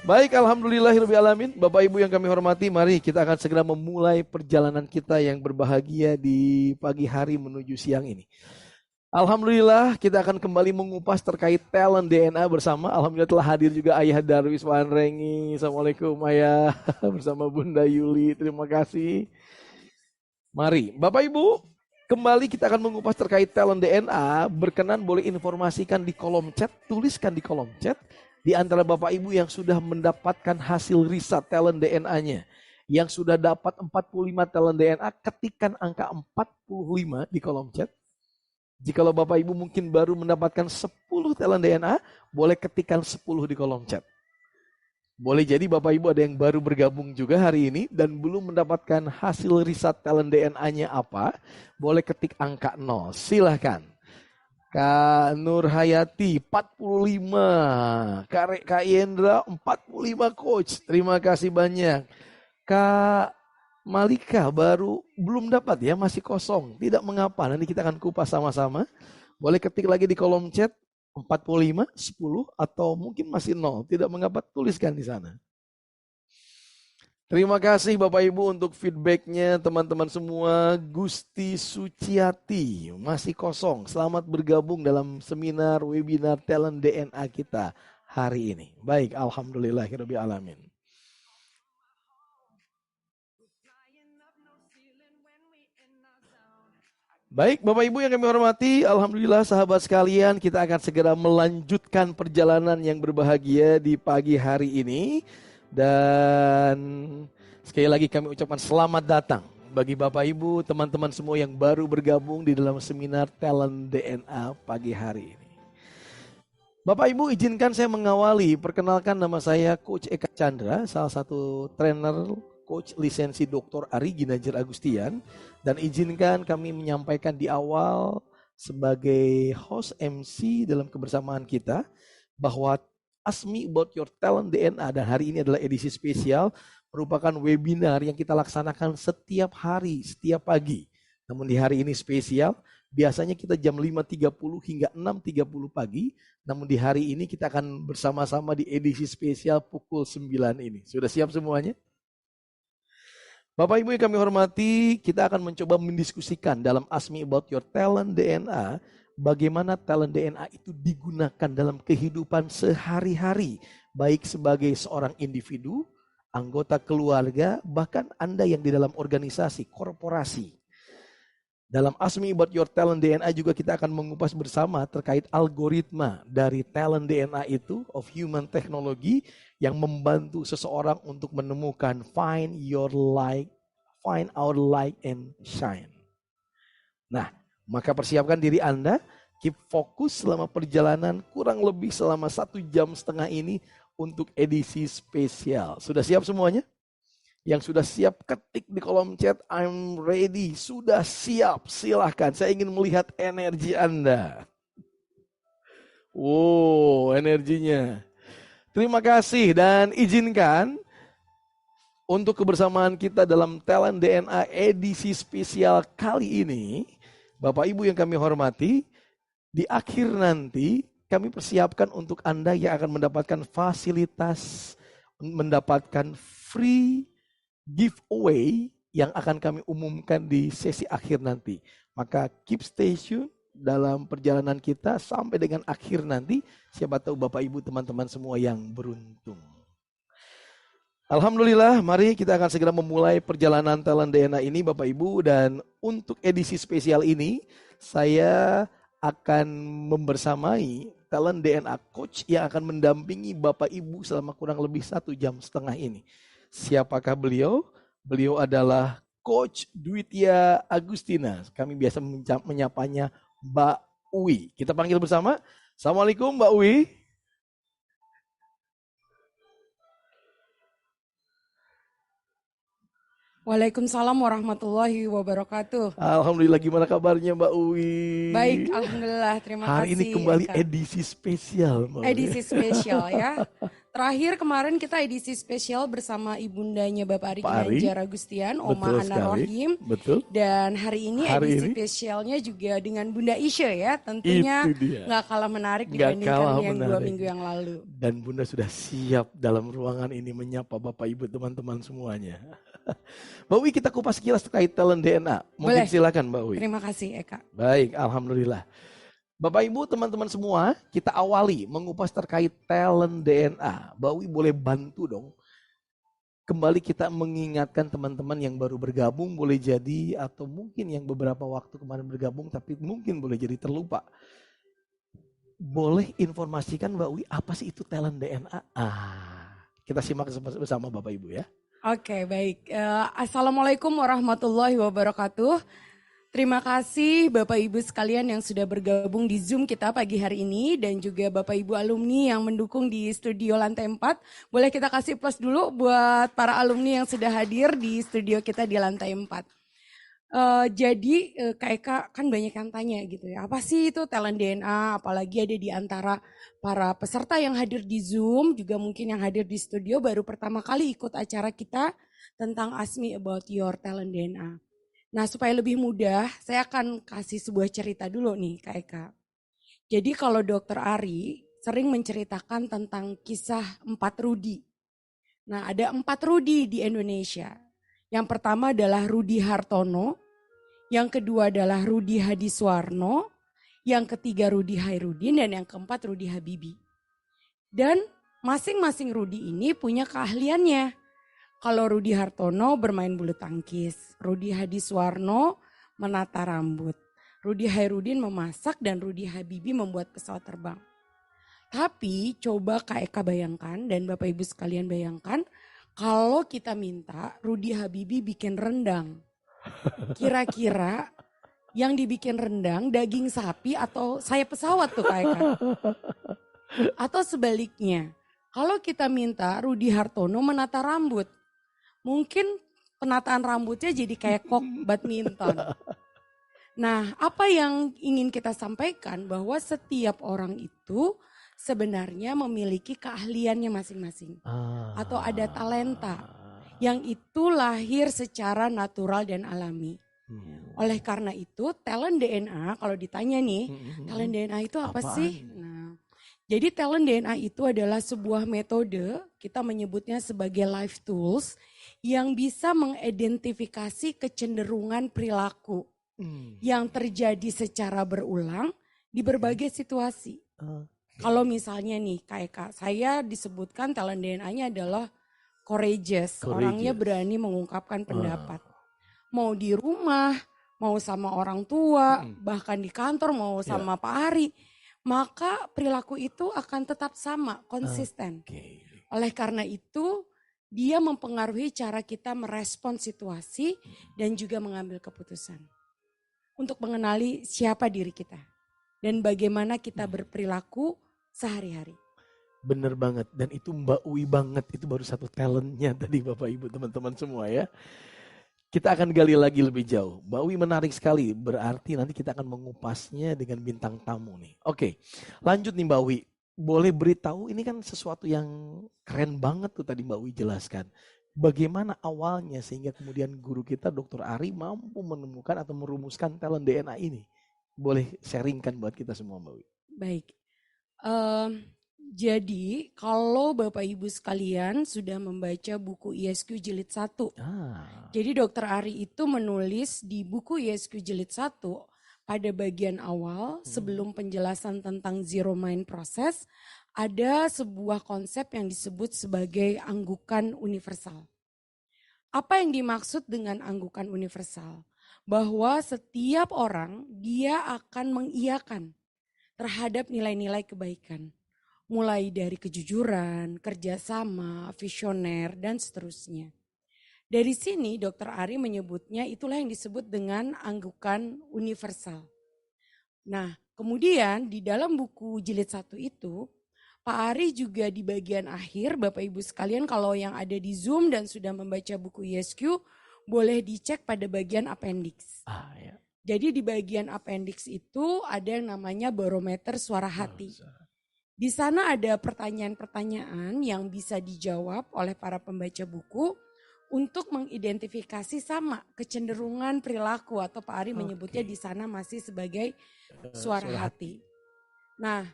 Baik, alhamdulillahirrahmanirrahim. Bapak Ibu yang kami hormati, mari kita akan segera memulai perjalanan kita yang berbahagia di pagi hari menuju siang ini. Alhamdulillah kita akan kembali mengupas terkait talent DNA bersama. Alhamdulillah telah hadir juga Ayah Darwis Wanrengi. Assalamualaikum Ayah bersama Bunda Yuli. Terima kasih. Mari Bapak Ibu, kembali kita akan mengupas terkait talent DNA. Berkenan boleh informasikan di kolom chat, tuliskan di kolom chat. Di antara Bapak Ibu yang sudah mendapatkan hasil riset talent DNA-nya. Yang sudah dapat 45 talent DNA, ketikkan angka 45 di kolom chat. Jikalau Bapak Ibu mungkin baru mendapatkan 10 talent DNA, boleh ketikkan 10 di kolom chat. Boleh jadi Bapak Ibu ada yang baru bergabung juga hari ini dan belum mendapatkan hasil riset talent DNA-nya apa, boleh ketik angka 0. Silahkan. Kak Nur Hayati 45, Kak Yendra 45 coach. Terima kasih banyak. Kak Malika baru belum dapat ya, masih kosong. Tidak mengapa, nanti kita akan kupas sama-sama. Boleh ketik lagi di kolom chat 45, 10 atau mungkin masih 0. Tidak mengapa, tuliskan di sana. Terima kasih Bapak Ibu untuk feedbacknya teman-teman semua. Gusti Suciati masih kosong. Selamat bergabung dalam seminar webinar talent DNA kita hari ini. Baik, alhamdulillahirabbil alamin. Baik, Bapak Ibu yang kami hormati, alhamdulillah sahabat sekalian, kita akan segera melanjutkan perjalanan yang berbahagia di pagi hari ini. Dan sekali lagi kami ucapkan selamat datang bagi Bapak Ibu, teman-teman semua yang baru bergabung di dalam seminar Talent DNA pagi hari ini. Bapak Ibu izinkan saya mengawali, perkenalkan nama saya Coach Eka Chandra, salah satu trainer Coach lisensi Dr. Ari Ginanjar Agustian, dan izinkan kami menyampaikan di awal sebagai host MC dalam kebersamaan kita bahwa Ask Me About Your Talent DNA dan hari ini adalah edisi spesial merupakan webinar yang kita laksanakan setiap hari, setiap pagi. Namun di hari ini spesial, biasanya kita jam 5.30 hingga 6.30 pagi, namun di hari ini kita akan bersama-sama di edisi spesial pukul 9 ini. Sudah siap semuanya? Bapak Ibu yang kami hormati, kita akan mencoba mendiskusikan dalam Ask Me About Your Talent DNA, bagaimana talent DNA itu digunakan dalam kehidupan sehari-hari, baik sebagai seorang individu, anggota keluarga, bahkan Anda yang di dalam organisasi, korporasi. Dalam Ask Me About Your Talent DNA juga kita akan mengupas bersama terkait algoritma dari talent DNA itu of human technology yang membantu seseorang untuk menemukan find our light and shine. Nah, maka persiapkan diri Anda, keep fokus selama perjalanan kurang lebih selama 1,5 jam ini untuk edisi spesial. Sudah siap semuanya? Yang sudah siap ketik di kolom chat, I'm ready. Sudah siap, silahkan. Saya ingin melihat energi Anda. Wow, energinya. Terima kasih dan izinkan untuk kebersamaan kita dalam Talent DNA edisi spesial kali ini. Bapak Ibu yang kami hormati, di akhir nanti kami persiapkan untuk Anda yang akan mendapatkan fasilitas, mendapatkan free giveaway yang akan kami umumkan di sesi akhir nanti. Maka keep stay tune dalam perjalanan kita sampai dengan akhir nanti. Siapa tahu Bapak Ibu teman-teman semua yang beruntung. Alhamdulillah, mari kita akan segera memulai perjalanan Talent DNA ini Bapak Ibu. Dan untuk edisi spesial ini, saya akan membersamai Talent DNA Coach yang akan mendampingi Bapak Ibu selama kurang lebih 1,5 jam ini. Siapakah beliau? Beliau adalah Coach Dwitya Agustina. Kami biasa menyapanya Mbak Uwi. Kita panggil bersama. Assalamualaikum Mbak Uwi. Waalaikumsalam warahmatullahi wabarakatuh. Alhamdulillah, gimana kabarnya Mbak Uwi? Baik, alhamdulillah, terima kasih. Hari ini kembali edisi spesial Mbak Uwi. Edisi spesial ya. Terakhir kemarin kita edisi spesial bersama ibundanya Bapak Ari Pak Ari, Ginanjar Agustian, Oma betul Ana sekali. Rohim. Betul. Dan hari ini Hari edisi ini? spesialnya juga dengan Bunda Isya ya. Tentunya Itu dia. nggak kalah menarik Nggak dibandingkan kalah yang 2 menarik. minggu yang lalu. Dan Bunda sudah siap dalam ruangan ini menyapa Bapak Ibu teman-teman semuanya. Mbak Wi, kita kupas kilas terkait talent DNA. Mungkin Boleh. silakan Mbak Wi. Terima kasih Eka. Baik, Alhamdulillah. Bapak Ibu teman-teman semua, kita awali mengupas terkait talent DNA. Mbak Wi boleh bantu dong. Kembali kita mengingatkan teman-teman yang baru bergabung boleh jadi, atau mungkin yang beberapa waktu kemarin bergabung tapi mungkin boleh jadi terlupa. Boleh informasikan Mbak Wi apa sih itu talent DNA? Kita simak bersama Bapak Ibu ya. Oke, baik. Assalamualaikum warahmatullahi wabarakatuh. Terima kasih Bapak Ibu sekalian yang sudah bergabung di Zoom kita pagi hari ini dan juga Bapak Ibu alumni yang mendukung di studio lantai 4. Boleh kita kasih plus dulu buat para alumni yang sudah hadir di studio kita di lantai 4. Jadi Kak Eka kan banyak yang tanya gitu ya, apa sih itu talent DNA, apalagi ada di antara para peserta yang hadir di Zoom, juga mungkin yang hadir di studio baru pertama kali ikut acara kita tentang Ask Me About Your Talent DNA. Nah supaya lebih mudah, saya akan kasih sebuah cerita dulu nih Kak Eka. Jadi kalau Dokter Ari sering menceritakan tentang kisah 4 Rudi. Nah ada 4 Rudi di Indonesia. Yang pertama adalah Rudi Hartono, yang kedua adalah Rudi Hadiswarno, yang ketiga Rudi Hairudin, dan yang keempat Rudi Habibi. Dan masing-masing Rudi ini punya keahliannya. Kalau Rudi Hartono bermain bulu tangkis, Rudi Hadiswarno menata rambut, Rudi Hairudin memasak, dan Rudi Habibi membuat pesawat terbang. Tapi coba Kak Eka bayangkan dan Bapak Ibu sekalian bayangkan, kalau kita minta Rudi Habibi bikin rendang. Kira-kira yang dibikin rendang daging sapi atau sayap pesawat tuh Kak Eka? Atau sebaliknya, kalau kita minta Rudi Hartono menata rambut, mungkin penataan rambutnya jadi kayak kok badminton. Nah, apa yang ingin kita sampaikan bahwa setiap orang itu sebenarnya memiliki keahliannya masing-masing. Atau ada talenta yang itu lahir secara natural dan alami. Oleh karena itu, talent DNA kalau ditanya nih, talent DNA itu apa sih? Nah, jadi talent DNA itu adalah sebuah metode, kita menyebutnya sebagai life tools, yang bisa mengidentifikasi kecenderungan perilaku yang terjadi secara berulang di berbagai situasi. Kalau misalnya nih, Kak Eka, saya disebutkan talent DNA-nya adalah courageous. Orangnya berani mengungkapkan pendapat. Mau di rumah, mau sama orang tua, bahkan di kantor, mau sama Pak Ari. Maka perilaku itu akan tetap sama, konsisten. Oleh karena itu, dia mempengaruhi cara kita merespon situasi dan juga mengambil keputusan. Untuk mengenali siapa diri kita. Dan bagaimana kita berperilaku sehari-hari. Bener banget, dan itu Mbak Wi banget, itu baru satu talentnya tadi Bapak Ibu teman-teman semua ya. Kita akan gali lagi lebih jauh. Mbak Wi menarik sekali, berarti nanti kita akan mengupasnya dengan bintang tamu nih. Oke, lanjut nih Mbak Wi. Boleh beritahu, ini kan sesuatu yang keren banget tuh tadi Mbak Wi jelaskan. Bagaimana awalnya sehingga kemudian guru kita Dr. Ari mampu menemukan atau merumuskan talent DNA ini. Boleh sharingkan buat kita semua Mbak Wi. Baik. Jadi kalau Bapak Ibu sekalian sudah membaca buku ISQ Jilid 1. Jadi Dr. Ari itu menulis di buku ISQ Jilid 1 pada bagian awal sebelum penjelasan tentang zero mind process, ada sebuah konsep yang disebut sebagai anggukan universal. Apa yang dimaksud dengan anggukan universal? Bahwa setiap orang dia akan mengiyakan terhadap nilai-nilai kebaikan. Mulai dari kejujuran, kerjasama, visioner, dan seterusnya. Dari sini Dr. Ari menyebutnya itulah yang disebut dengan anggukan universal. Nah, kemudian di dalam buku jilid 1 itu, Pak Ari juga di bagian akhir, Bapak Ibu sekalian kalau yang ada di Zoom dan sudah membaca buku ISQ, boleh dicek pada bagian appendix. Ya. Jadi di bagian appendix itu ada yang namanya barometer suara hati. Di sana ada pertanyaan-pertanyaan yang bisa dijawab oleh para pembaca buku untuk mengidentifikasi sama kecenderungan perilaku, atau Pak Ari menyebutnya di sana masih sebagai suara hati. Nah,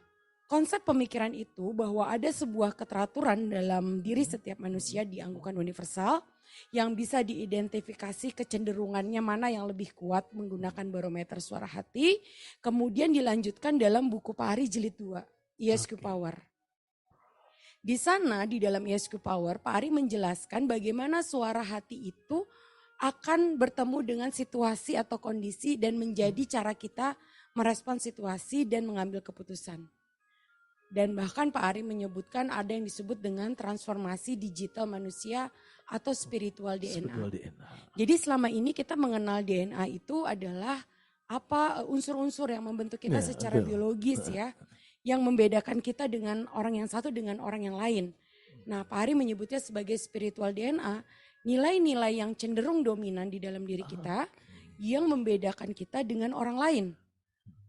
konsep pemikiran itu bahwa ada sebuah keteraturan dalam diri setiap manusia dianggukkan universal yang bisa diidentifikasi kecenderungannya mana yang lebih kuat menggunakan barometer suara hati. Kemudian dilanjutkan dalam buku Pak Ari jilid 2, ESQ Power. Di sana, di dalam ESQ Power, Pak Ari menjelaskan bagaimana suara hati itu akan bertemu dengan situasi atau kondisi dan menjadi cara kita merespon situasi dan mengambil keputusan. Dan bahkan Pak Ari menyebutkan ada yang disebut dengan transformasi digital manusia atau spiritual DNA. Jadi selama ini kita mengenal DNA itu adalah apa unsur-unsur yang membentuk kita secara biologis ya. Yang membedakan kita dengan orang yang satu dengan orang yang lain. Nah, Pak Ari menyebutnya sebagai spiritual DNA, nilai-nilai yang cenderung dominan di dalam diri kita yang membedakan kita dengan orang lain.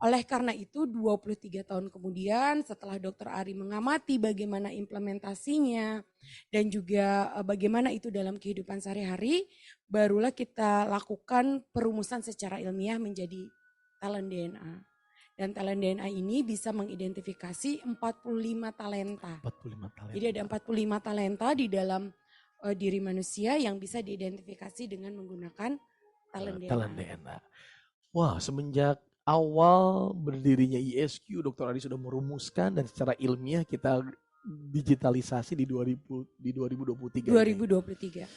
Oleh karena itu 23 tahun kemudian setelah Dr. Ari mengamati bagaimana implementasinya dan juga bagaimana itu dalam kehidupan sehari-hari, barulah kita lakukan perumusan secara ilmiah menjadi talent DNA. Dan talent DNA ini bisa mengidentifikasi 45 talenta. 45 talenta. Jadi ada 45 talenta di dalam diri manusia yang bisa diidentifikasi dengan menggunakan talent DNA. Wah, semenjak awal berdirinya ESQ, Dr. Ari sudah merumuskan dan secara ilmiah kita digitalisasi di 2023. 2023.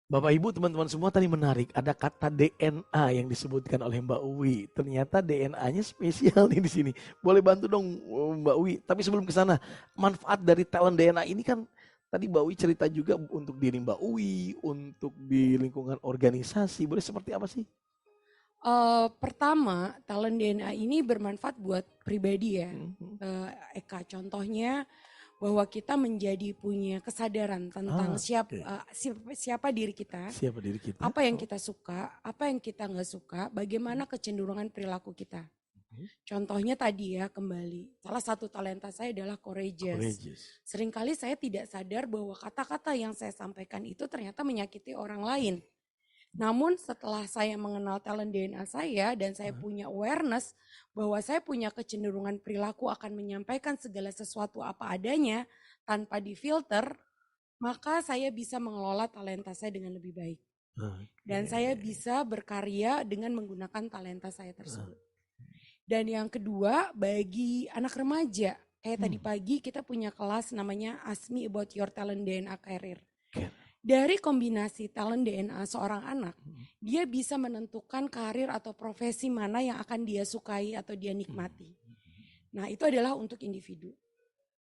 Bapak Ibu teman-teman semua tadi menarik, ada kata DNA yang disebutkan oleh Mbak Uwi. Ternyata DNA-nya spesial nih di sini. Boleh bantu dong Mbak Uwi. Tapi sebelum ke sana, manfaat dari talent DNA ini kan tadi Mbak Uwi cerita juga untuk diri Mbak Uwi, untuk di lingkungan organisasi. Boleh seperti apa sih? Pertama, talent DNA ini bermanfaat buat pribadi ya. Eka, contohnya bahwa kita menjadi punya kesadaran tentang siapa diri kita, apa yang kita suka, apa yang kita nggak suka, bagaimana kecenderungan perilaku kita. Contohnya tadi ya, kembali salah satu talenta saya adalah courageous. Seringkali saya tidak sadar bahwa kata-kata yang saya sampaikan itu ternyata menyakiti orang lain. Namun setelah saya mengenal talent DNA saya dan saya punya awareness bahwa saya punya kecenderungan perilaku akan menyampaikan segala sesuatu apa adanya tanpa difilter, maka saya bisa mengelola talenta saya dengan lebih baik. Dan saya bisa berkarya dengan menggunakan talenta saya tersebut. Dan yang kedua, bagi anak remaja, kayak tadi pagi kita punya kelas namanya Ask Me About Your Talent DNA Career. Dari kombinasi talent DNA seorang anak, dia bisa menentukan karir atau profesi mana yang akan dia sukai atau dia nikmati. Nah, itu adalah untuk individu.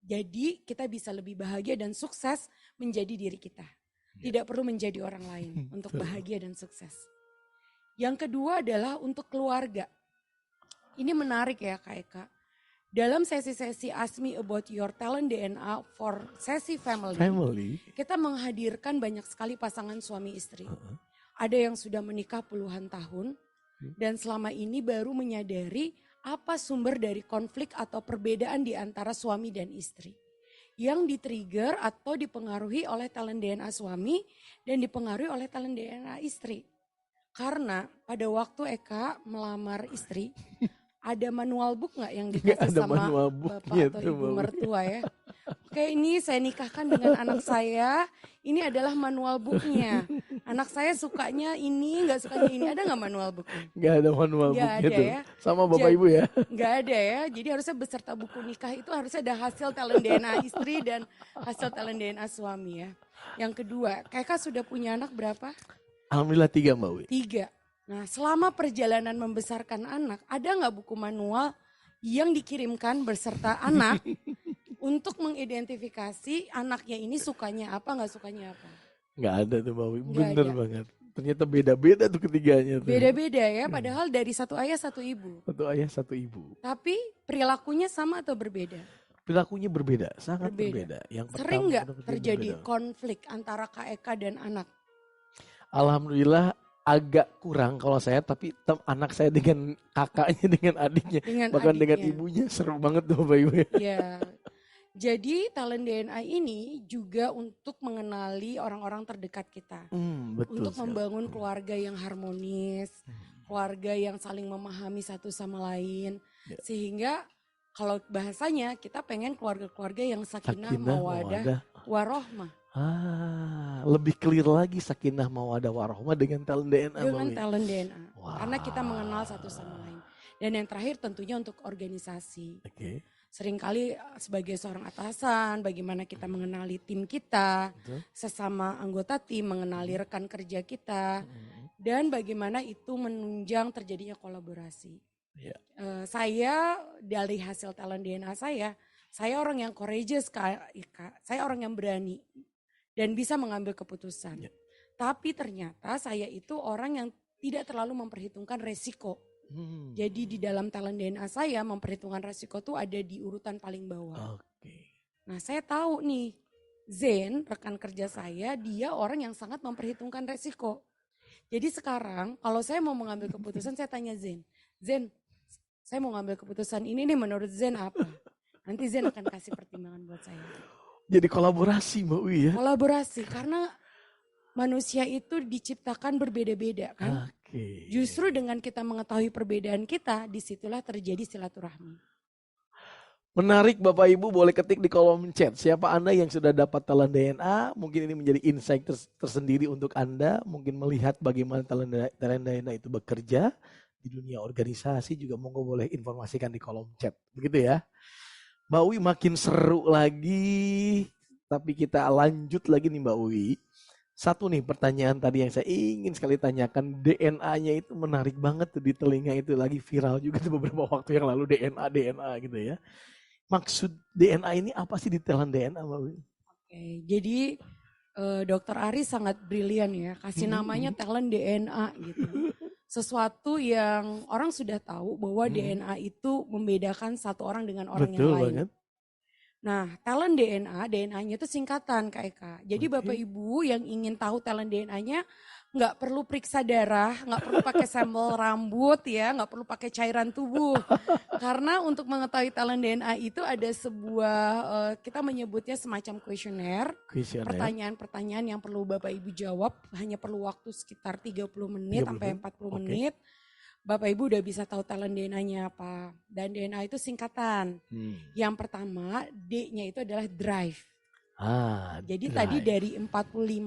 Jadi kita bisa lebih bahagia dan sukses menjadi diri kita. Tidak perlu menjadi orang lain untuk bahagia dan sukses. Yang kedua adalah untuk keluarga. Ini menarik ya Kak Eka. Dalam sesi-sesi Ask Me About Your Talent DNA for sesi family, kita menghadirkan banyak sekali pasangan suami istri. Ada yang sudah menikah puluhan tahun dan selama ini baru menyadari apa sumber dari konflik atau perbedaan di antara suami dan istri. Yang di-trigger atau dipengaruhi oleh talent DNA suami dan dipengaruhi oleh talent DNA istri. Karena pada waktu Eka melamar istri, ada manual book nggak yang dikasih sama bapak atau ibu mertua ya? Oke, ini saya nikahkan dengan anak saya. Ini adalah manual booknya. Anak saya sukanya ini, nggak sukanya ini. Ada nggak manual booknya? Nggak ada manual booknya tuh. Ya. Sama bapak ibu ya? Nggak ada ya. Jadi harusnya beserta buku nikah itu harusnya ada hasil talent DNA istri dan hasil talent DNA suami ya. Yang kedua, Kakak sudah punya anak berapa? Alhamdulillah 3 Mbak Wi. 3. Nah, selama perjalanan membesarkan anak, ada nggak buku manual yang dikirimkan beserta anak untuk mengidentifikasi anaknya ini sukanya apa, nggak sukanya apa? Nggak ada tuh Mbak Wi, bener banget. Ternyata beda-beda tuh ketiganya tuh. Beda-beda ya, padahal dari satu ayah satu ibu. Satu ayah satu ibu. Tapi perilakunya sama atau berbeda? Perilakunya berbeda, sangat berbeda. Yang sering nggak terjadi konflik antara Kak Eka dan anak? Alhamdulillah agak kurang kalau saya, tapi anak saya dengan kakaknya, dengan adiknya, bahkan dengan ibunya seru banget tuh Bapak Ibu. Iya, Jadi talent DNA ini juga untuk mengenali orang-orang terdekat kita. Betul Untuk sekali. membangun keluarga yang harmonis, keluarga yang saling memahami satu sama lain. Ya. Sehingga kalau bahasanya kita pengen keluarga-keluarga yang sakinah, Sakinah mawadah, mawadah. warohmah. Lebih clear lagi sakinah mawadah warohmah dengan talent DNA. Dengan Mbak Wi. talent DNA. Wah. Karena kita mengenal satu sama lain. Dan yang terakhir tentunya untuk organisasi. Oke. Seringkali sebagai seorang atasan, bagaimana kita mengenali tim kita, Betul. sesama anggota tim, mengenali rekan kerja kita, dan bagaimana itu menunjang terjadinya kolaborasi. Ya. Saya dari hasil talent DNA saya orang yang courageous, Kak Ika. Saya orang yang berani dan bisa mengambil keputusan. Ya. Tapi ternyata saya itu orang yang tidak terlalu memperhitungkan resiko. Jadi di dalam talent DNA saya memperhitungkan resiko tuh ada di urutan paling bawah. Nah saya tahu nih, Zen rekan kerja saya, dia orang yang sangat memperhitungkan resiko. Jadi sekarang kalau saya mau mengambil keputusan saya tanya Zen, saya mau ngambil keputusan ini nih menurut Zen apa? Nanti Zen akan kasih pertimbangan buat saya. Jadi kolaborasi Mbak Wi ya? Kolaborasi karena manusia itu diciptakan berbeda-beda kan? Justru dengan kita mengetahui perbedaan kita, disitulah terjadi silaturahmi. Menarik Bapak Ibu, boleh ketik di kolom chat. Siapa Anda yang sudah dapat talent DNA? Mungkin ini menjadi insight tersendiri untuk Anda. Mungkin melihat bagaimana talent DNA itu bekerja di dunia organisasi. Juga monggo boleh informasikan di kolom chat. Begitu ya. Mbak Wi makin seru lagi. Tapi kita lanjut lagi nih Mbak Wi. Satu nih pertanyaan tadi yang saya ingin sekali tanyakan, DNA-nya itu menarik banget tuh di telinga, itu lagi viral juga tuh beberapa waktu yang lalu, DNA gitu ya. Maksud DNA ini apa sih di talent DNA Mbak Wi? Oke, jadi Dokter Ari sangat brilian ya, kasih namanya talent DNA gitu. Sesuatu yang orang sudah tahu bahwa DNA itu membedakan satu orang dengan orang yang lain. Banget. Nah, talent DNA-nya itu singkatan Kak Eka. Jadi Bapak Ibu yang ingin tahu talent DNA-nya nggak perlu periksa darah, nggak perlu pakai sampel rambut ya, nggak perlu pakai cairan tubuh. Karena untuk mengetahui talent DNA itu ada sebuah, kita menyebutnya semacam kuesioner. Pertanyaan-pertanyaan yang perlu Bapak Ibu jawab, hanya perlu waktu sekitar 30 menit sampai 40 menit. Bapak Ibu udah bisa tahu talent DNA-nya apa. Dan DNA itu singkatan. Yang pertama, D-nya itu adalah drive. Jadi drive. Tadi dari 45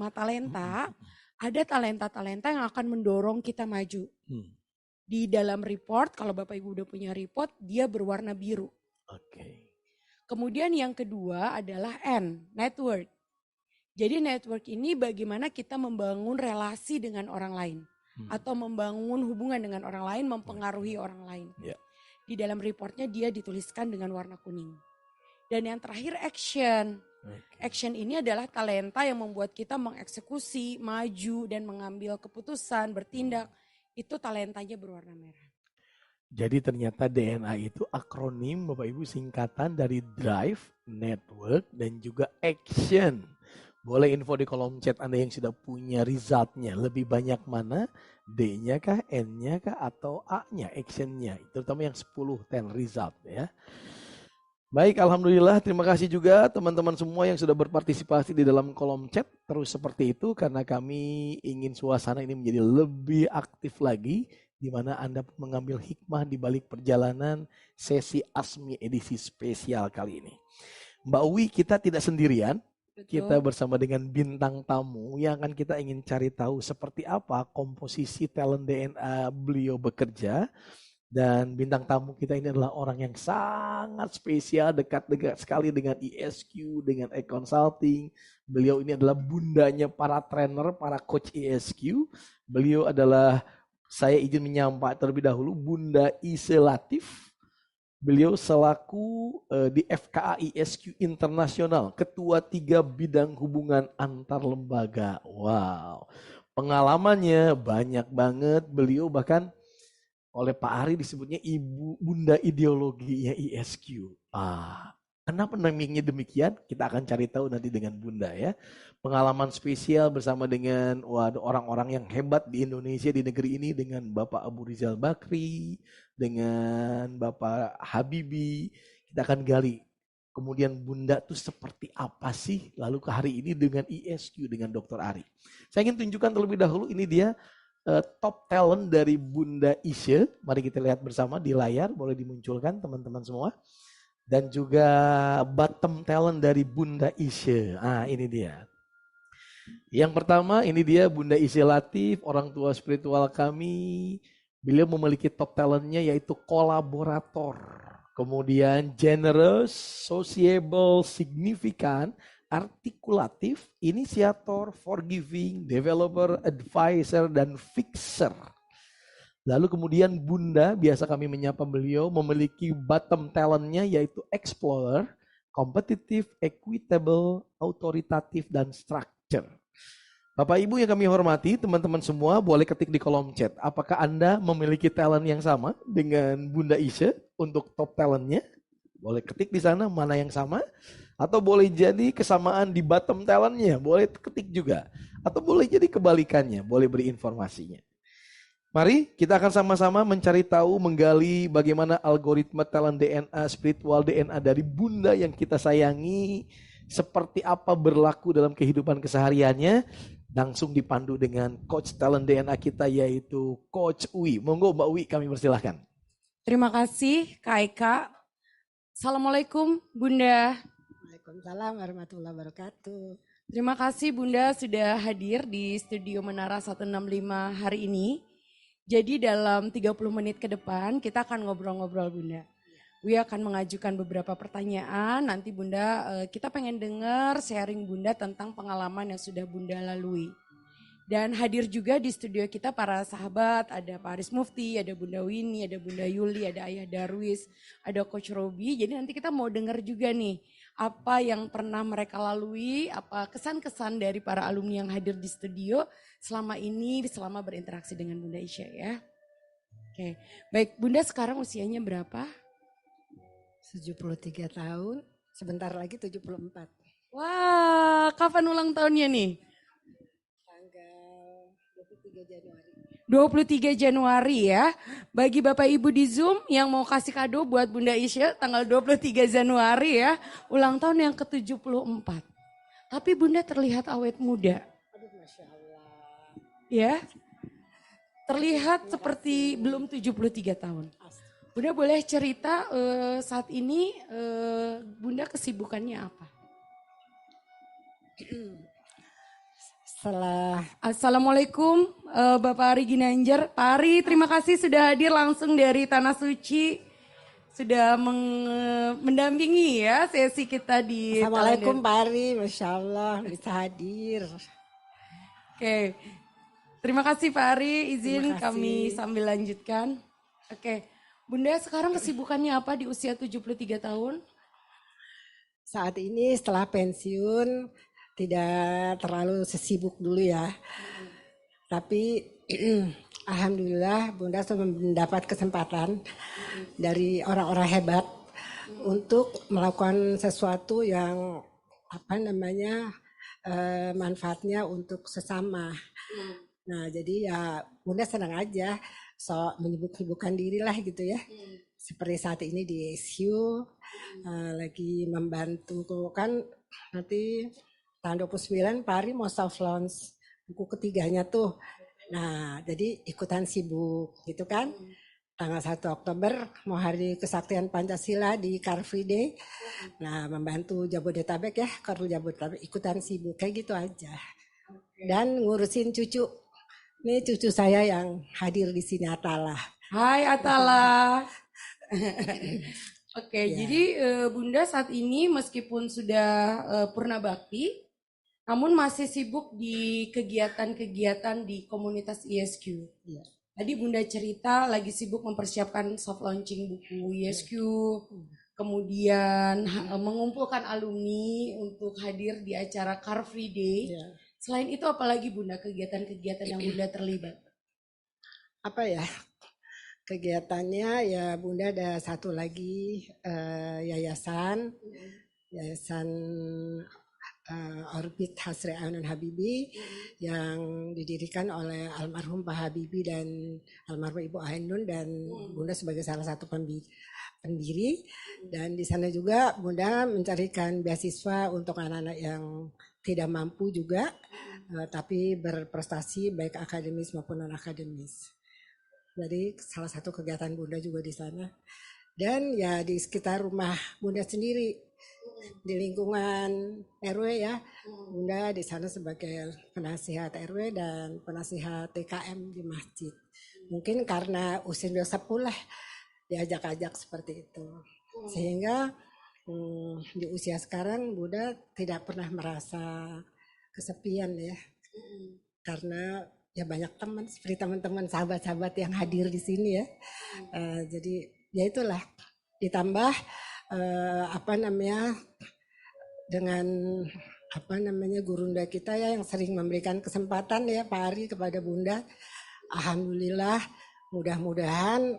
talenta, ada talenta-talenta yang akan mendorong kita maju. Di dalam report, kalau Bapak Ibu udah punya report, dia berwarna biru. Kemudian yang kedua adalah N, network. Jadi network ini bagaimana kita membangun relasi dengan orang lain. Atau membangun hubungan dengan orang lain, mempengaruhi orang lain. Di dalam reportnya dia dituliskan dengan warna kuning. Dan yang terakhir action. Action ini adalah talenta yang membuat kita mengeksekusi, maju, dan mengambil keputusan, bertindak. Itu talentanya berwarna merah. Jadi ternyata DNA itu akronim Bapak Ibu singkatan dari drive, network, dan juga action. Boleh info di kolom chat Anda yang sudah punya resultnya. Lebih banyak mana? D-nya kah, N-nya kah, atau A-nya, action-nya. Terutama yang 10 result ya. Baik, Alhamdulillah. Terima kasih juga teman-teman semua yang sudah berpartisipasi di dalam kolom chat. Terus seperti itu karena kami ingin suasana ini menjadi lebih aktif lagi. Di mana Anda mengambil hikmah di balik perjalanan sesi ASMI edisi spesial kali ini. Mbak Uwi, kita tidak sendirian. Betul. Kita bersama dengan bintang tamu yang akan kita ingin cari tahu seperti apa komposisi talent DNA beliau bekerja. Dan bintang tamu kita ini adalah orang yang sangat spesial, dekat-dekat sekali dengan ESQ, dengan e-consulting. Beliau ini adalah bundanya para trainer, para coach ESQ. Beliau adalah, saya izin menyampaikan terlebih dahulu, Bunda Ise Latif. Beliau selaku di FKA ISQ Internasional, Ketua 3 Bidang Hubungan Antar Lembaga. Wow, pengalamannya banyak banget. Beliau bahkan oleh Pak Ari disebutnya Ibu Bunda Ideologinya ISQ. Kenapa namanya demikian? Kita akan cari tahu nanti dengan Bunda ya. Pengalaman spesial bersama dengan orang-orang yang hebat di Indonesia, di negeri ini, dengan Bapak Abu Rizal Bakri, dengan Bapak Habibi. Kita akan gali kemudian Bunda tuh seperti apa sih, lalu ke hari ini dengan ISQ dengan Dr. Ari. Saya ingin tunjukkan terlebih dahulu, ini dia top talent dari Bunda Isya. Mari kita lihat bersama di layar, boleh dimunculkan teman-teman semua. Dan juga bottom talent dari Bunda Isya. Nah ini dia. Yang pertama ini dia Bunda Isya Latif, orang tua spiritual kami. Beliau memiliki top talentnya yaitu kolaborator. Kemudian generous, sociable, signifikan, artikulatif, inisiator, forgiving, developer, advisor, dan fixer. Lalu kemudian Bunda, biasa kami menyapa beliau, memiliki bottom talentnya yaitu explorer, competitive, equitable, autoritatif, dan structure. Bapak Ibu yang kami hormati, teman-teman semua boleh ketik di kolom chat. Apakah Anda memiliki talent yang sama dengan Bunda Isya untuk top talentnya? Boleh ketik di sana mana yang sama. Atau boleh jadi kesamaan di bottom talentnya, boleh ketik juga. Atau boleh jadi kebalikannya, boleh beri informasinya. Mari kita akan sama-sama mencari tahu, menggali bagaimana algoritma talent DNA, spiritual DNA dari Bunda yang kita sayangi, seperti apa berlaku dalam kehidupan kesehariannya, langsung dipandu dengan coach talent DNA kita yaitu Coach Uwi. Monggo Mbak Uwi, kami persilahkan. Terima kasih Kak Eka. Assalamualaikum Bunda. Waalaikumsalam warahmatullahi wabarakatuh. Terima kasih Bunda sudah hadir di studio Menara 165 hari ini. Jadi dalam 30 menit ke depan kita akan ngobrol-ngobrol Bunda. Wi akan mengajukan beberapa pertanyaan, nanti Bunda kita pengen dengar sharing Bunda tentang pengalaman yang sudah Bunda lalui. Dan hadir juga di studio kita para sahabat, ada Pak Aris Mufti, ada Bunda Winnie, ada Bunda Yuli, ada Ayah Darwis, ada Coach Robi. Jadi nanti kita mau dengar juga nih apa yang pernah mereka lalui, apa kesan-kesan dari para alumni yang hadir di studio selama ini, selama berinteraksi dengan Bunda Isya ya. Oke, baik Bunda sekarang usianya berapa? 73 tahun, sebentar lagi 74. Wah, kapan ulang tahunnya nih? Tanggal 23 Januari. 23 Januari ya. Bagi Bapak Ibu di Zoom yang mau kasih kado buat Bunda Isya tanggal 23 Januari ya. Ulang tahun yang ke-74. Tapi Bunda terlihat awet muda. Aduh Masya Allah. Ya. Terlihat seperti belum 73 tahun. Bunda boleh cerita saat ini Bunda kesibukannya apa? Assalamualaikum Bapak Ari Ginanjar. Pak Ari terima kasih sudah hadir langsung dari Tanah Suci. Sudah mendampingi ya sesi kita di Assalamualaikum Pak Ari, Masya Allah bisa hadir. Oke, terima kasih Pak Ari, izin kami sambil lanjutkan. Oke, Bunda sekarang kesibukannya apa di usia 73 tahun? Saat ini setelah pensiun tidak terlalu sesibuk dulu ya. Tapi alhamdulillah Bunda sudah mendapat kesempatan dari orang-orang hebat untuk melakukan sesuatu yang manfaatnya untuk sesama. Nah jadi ya Bunda senang aja menyibuk-sibukkan diri lah gitu ya. Seperti saat ini di SU lagi membantu kan nanti tahun 29 Pak Ari mau soft launch buku ketiganya tuh. Nah, jadi ikutan sibuk gitu kan. Tanggal 1 Oktober mau Hari Kesaktian Pancasila di Car Free Day. Nah, membantu Jabodetabek ya, Kartu Jabodetabek ikutan sibuk kayak gitu aja. Dan ngurusin cucu. Ini cucu saya yang hadir di sini Atala. Hai Atala. Oke, jadi Bunda saat ini meskipun sudah purna bakti, namun masih sibuk di kegiatan-kegiatan di komunitas ISQ. Iya. Tadi Bunda cerita lagi sibuk mempersiapkan soft launching buku ISQ, kemudian mengumpulkan alumni untuk hadir di acara Car Free Day. Iya. Selain itu apalagi Bunda kegiatan-kegiatan yang Bunda terlibat? Apa ya? Kegiatannya ya Bunda ada satu lagi yayasan Orbit Hasri Ainun Habibie yang didirikan oleh almarhum Pak Habibie dan almarhum Ibu Ainun dan Bunda sebagai salah satu pendiri. Dan di sana juga Bunda mencarikan beasiswa untuk anak-anak yang tidak mampu juga, tapi berprestasi baik akademis maupun non akademis. Jadi salah satu kegiatan Bunda juga di sana. Dan ya di sekitar rumah Bunda sendiri, di lingkungan RW ya, Bunda di sana sebagai penasihat RW dan penasihat TKM di masjid. Mungkin karena usia sudah sepuh lah diajak-ajak seperti itu. Sehingga di usia sekarang Bunda tidak pernah merasa kesepian ya. Karena ya banyak teman seperti teman-teman sahabat-sahabat yang hadir di sini ya. Jadi ya itulah ditambah dengan gurunda kita ya yang sering memberikan kesempatan ya Pak Ari kepada Bunda. Alhamdulillah mudah-mudahan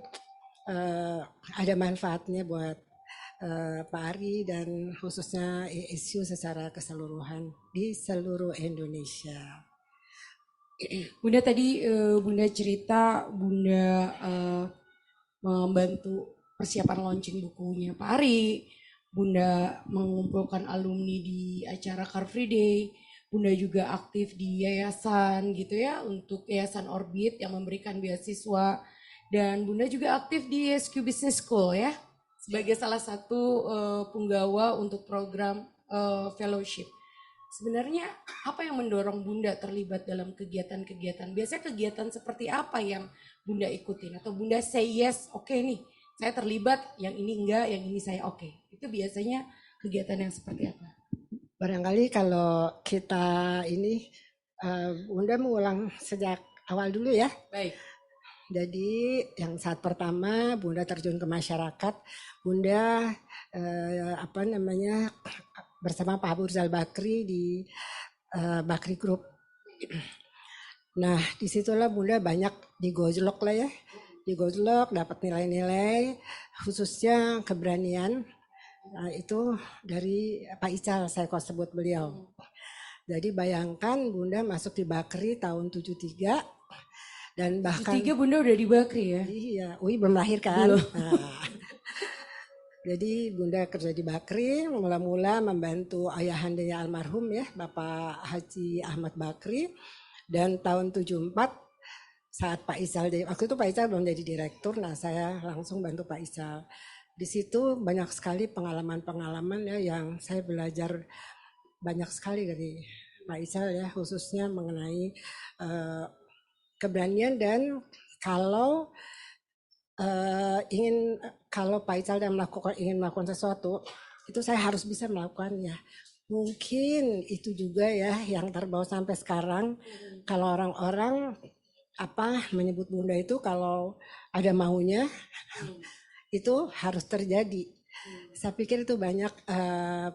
ada manfaatnya buat Pak Ari dan khususnya ESU secara keseluruhan di seluruh Indonesia. Bunda tadi Bunda cerita Bunda membantu persiapan launching bukunya Pak Ari, Bunda mengumpulkan alumni di acara Car Free Day, Bunda juga aktif di yayasan gitu ya, untuk Yayasan Orbit yang memberikan beasiswa, dan Bunda juga aktif di SQ Business School ya, sebagai salah satu punggawa untuk program fellowship. Sebenarnya apa yang mendorong Bunda terlibat dalam kegiatan-kegiatan? Biasanya kegiatan seperti apa yang Bunda ikutin? Atau Bunda say yes, oke nih, saya terlibat, yang ini enggak, yang ini saya oke. Itu biasanya kegiatan yang seperti apa? Barangkali kalau kita ini, Bunda mengulang sejak awal dulu ya. Baik. Jadi yang saat pertama Bunda terjun ke masyarakat, Bunda bersama Pak Abu Rizal Bakri di Bakri Group. Nah disitulah Bunda banyak digojlok lah ya, digojlok dapat nilai-nilai khususnya keberanian. Nah, itu dari Pak Ical saya kok sebut beliau. Jadi bayangkan Bunda masuk di Bakri tahun 73 dan bahkan 73 Bunda udah di Bakri ya? Iya, belum lahir kan. Nah, jadi Bunda kerja di Bakri, mula-mula membantu ayahandanya almarhum ya, Bapak Haji Ahmad Bakri. Dan tahun 74 saat Pak Ical, waktu itu Pak Ical belum jadi direktur, nah saya langsung bantu Pak Ical. Di situ banyak sekali pengalaman-pengalaman ya yang saya belajar banyak sekali dari Pak Ical ya, khususnya mengenai keberanian dan kalau Pak Ical ingin melakukan sesuatu, itu saya harus bisa melakukannya. Mungkin itu juga ya yang terbawa sampai sekarang. Kalau orang-orang menyebut Bunda itu kalau ada maunya itu harus terjadi. Saya pikir itu banyak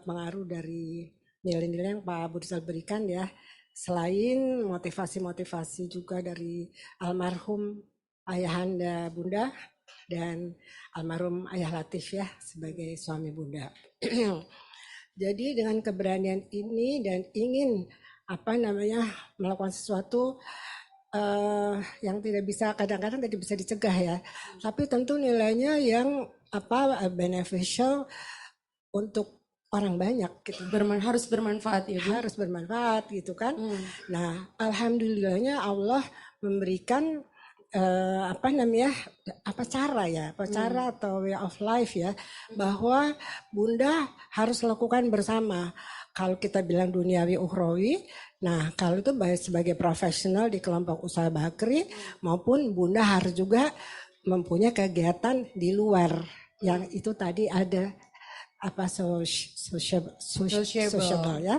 pengaruh dari nilai-nilai yang Pak Abu Rizal berikan ya. Selain motivasi-motivasi juga dari almarhum ayahanda Bunda dan almarhum Ayah Latif ya sebagai suami Bunda. Jadi dengan keberanian ini dan ingin melakukan sesuatu yang tidak bisa, kadang-kadang tidak bisa dicegah ya, tapi tentu nilainya yang beneficial untuk orang banyak gitu. Harus bermanfaat ya Bu? Harus bermanfaat gitu kan. Nah alhamdulillahnya Allah memberikan cara atau way of life ya, bahwa Bunda harus lakukan bersama. Kalau kita bilang duniawi ukhrawi, nah kalau itu baik sebagai profesional di kelompok usaha Bakri maupun Bunda harus juga mempunyai kegiatan di luar yang itu tadi ada sociable ya.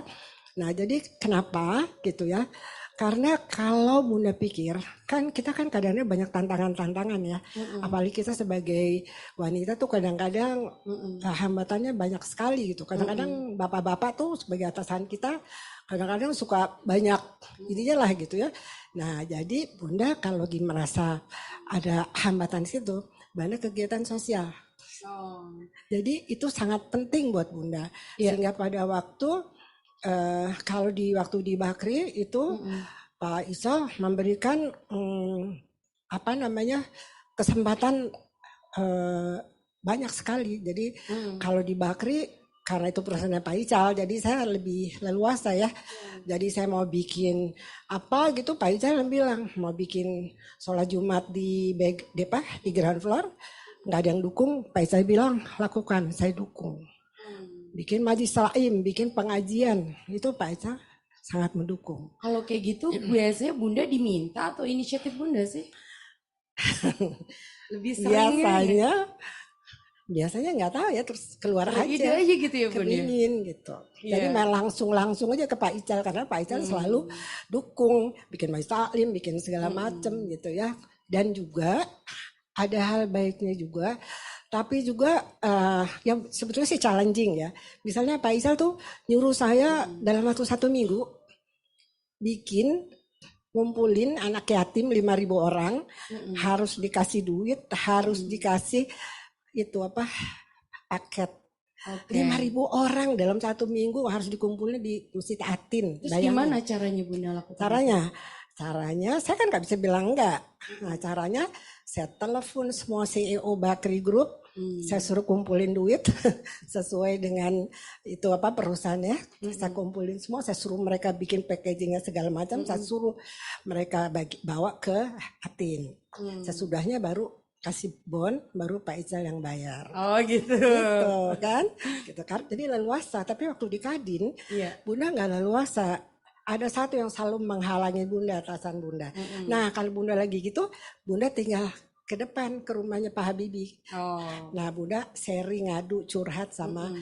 Nah jadi kenapa gitu ya? Karena kalau Bunda pikir, kan kita kan kadang-kadang banyak tantangan-tantangan ya. Apalagi kita sebagai wanita tuh kadang-kadang hambatannya banyak sekali gitu. Kadang-kadang bapak-bapak tuh sebagai atasan kita kadang-kadang suka banyak ininya lah gitu ya. Nah jadi Bunda kalau merasa ada hambatan di situ, banyak kegiatan sosial. Jadi itu sangat penting buat Bunda. Sehingga pada waktu kalau di waktu di Bakri itu Pak Isal memberikan apa namanya kesempatan banyak sekali. Jadi kalau di Bakri karena itu perusahaannya Pak Ical, jadi saya lebih leluasa ya. Jadi saya mau bikin apa gitu, Pak Ical bilang mau bikin sholat Jumat di di ground floor, nggak ada yang dukung. Pak Ical bilang lakukan, saya dukung. Bikin majlis salim, bikin pengajian, itu Pak Ical sangat mendukung. Kalau kayak gitu biasanya Bunda diminta atau inisiatif Bunda sih? Lebih seringnya biasanya nggak tahu ya, terus keluar ide aja gitu ya Bunda. kepingin gitu. Jadi main langsung aja ke Pak Ical karena Pak Ical selalu dukung, bikin majlis taklim, bikin segala macem gitu ya. Dan juga ada hal baiknya juga, tapi juga yang sebetulnya sih challenging ya. Misalnya Pak Ical tuh nyuruh saya dalam waktu 1 minggu bikin ngumpulin anak yatim 5.000 orang, harus dikasih duit, harus dikasih itu apa paket. 5.000 orang dalam 1 minggu harus dikumpulin di Masjid Atin. Terus gimana caranya Bunda lakukan? Caranya saya kan nggak bisa bilang enggak. Nah caranya saya telepon semua CEO Bakri Group, saya suruh kumpulin duit sesuai dengan itu apa perusahaannya. Saya kumpulin semua, saya suruh mereka bikin packagingnya segala macam, saya suruh mereka bawa ke Atin. Sesudahnya baru kasih bon, baru Pak Ical yang bayar. Oh gitu. Gitu kan. Jadi leluasa. Tapi waktu di Kadin, Bunda nggak leluasa. Ada satu yang selalu menghalangi Bunda, atasan Bunda. Nah kalau Bunda lagi gitu, Bunda tinggal ke depan ke rumahnya Pak Habibie. Nah Bunda sharing, ngadu, curhat sama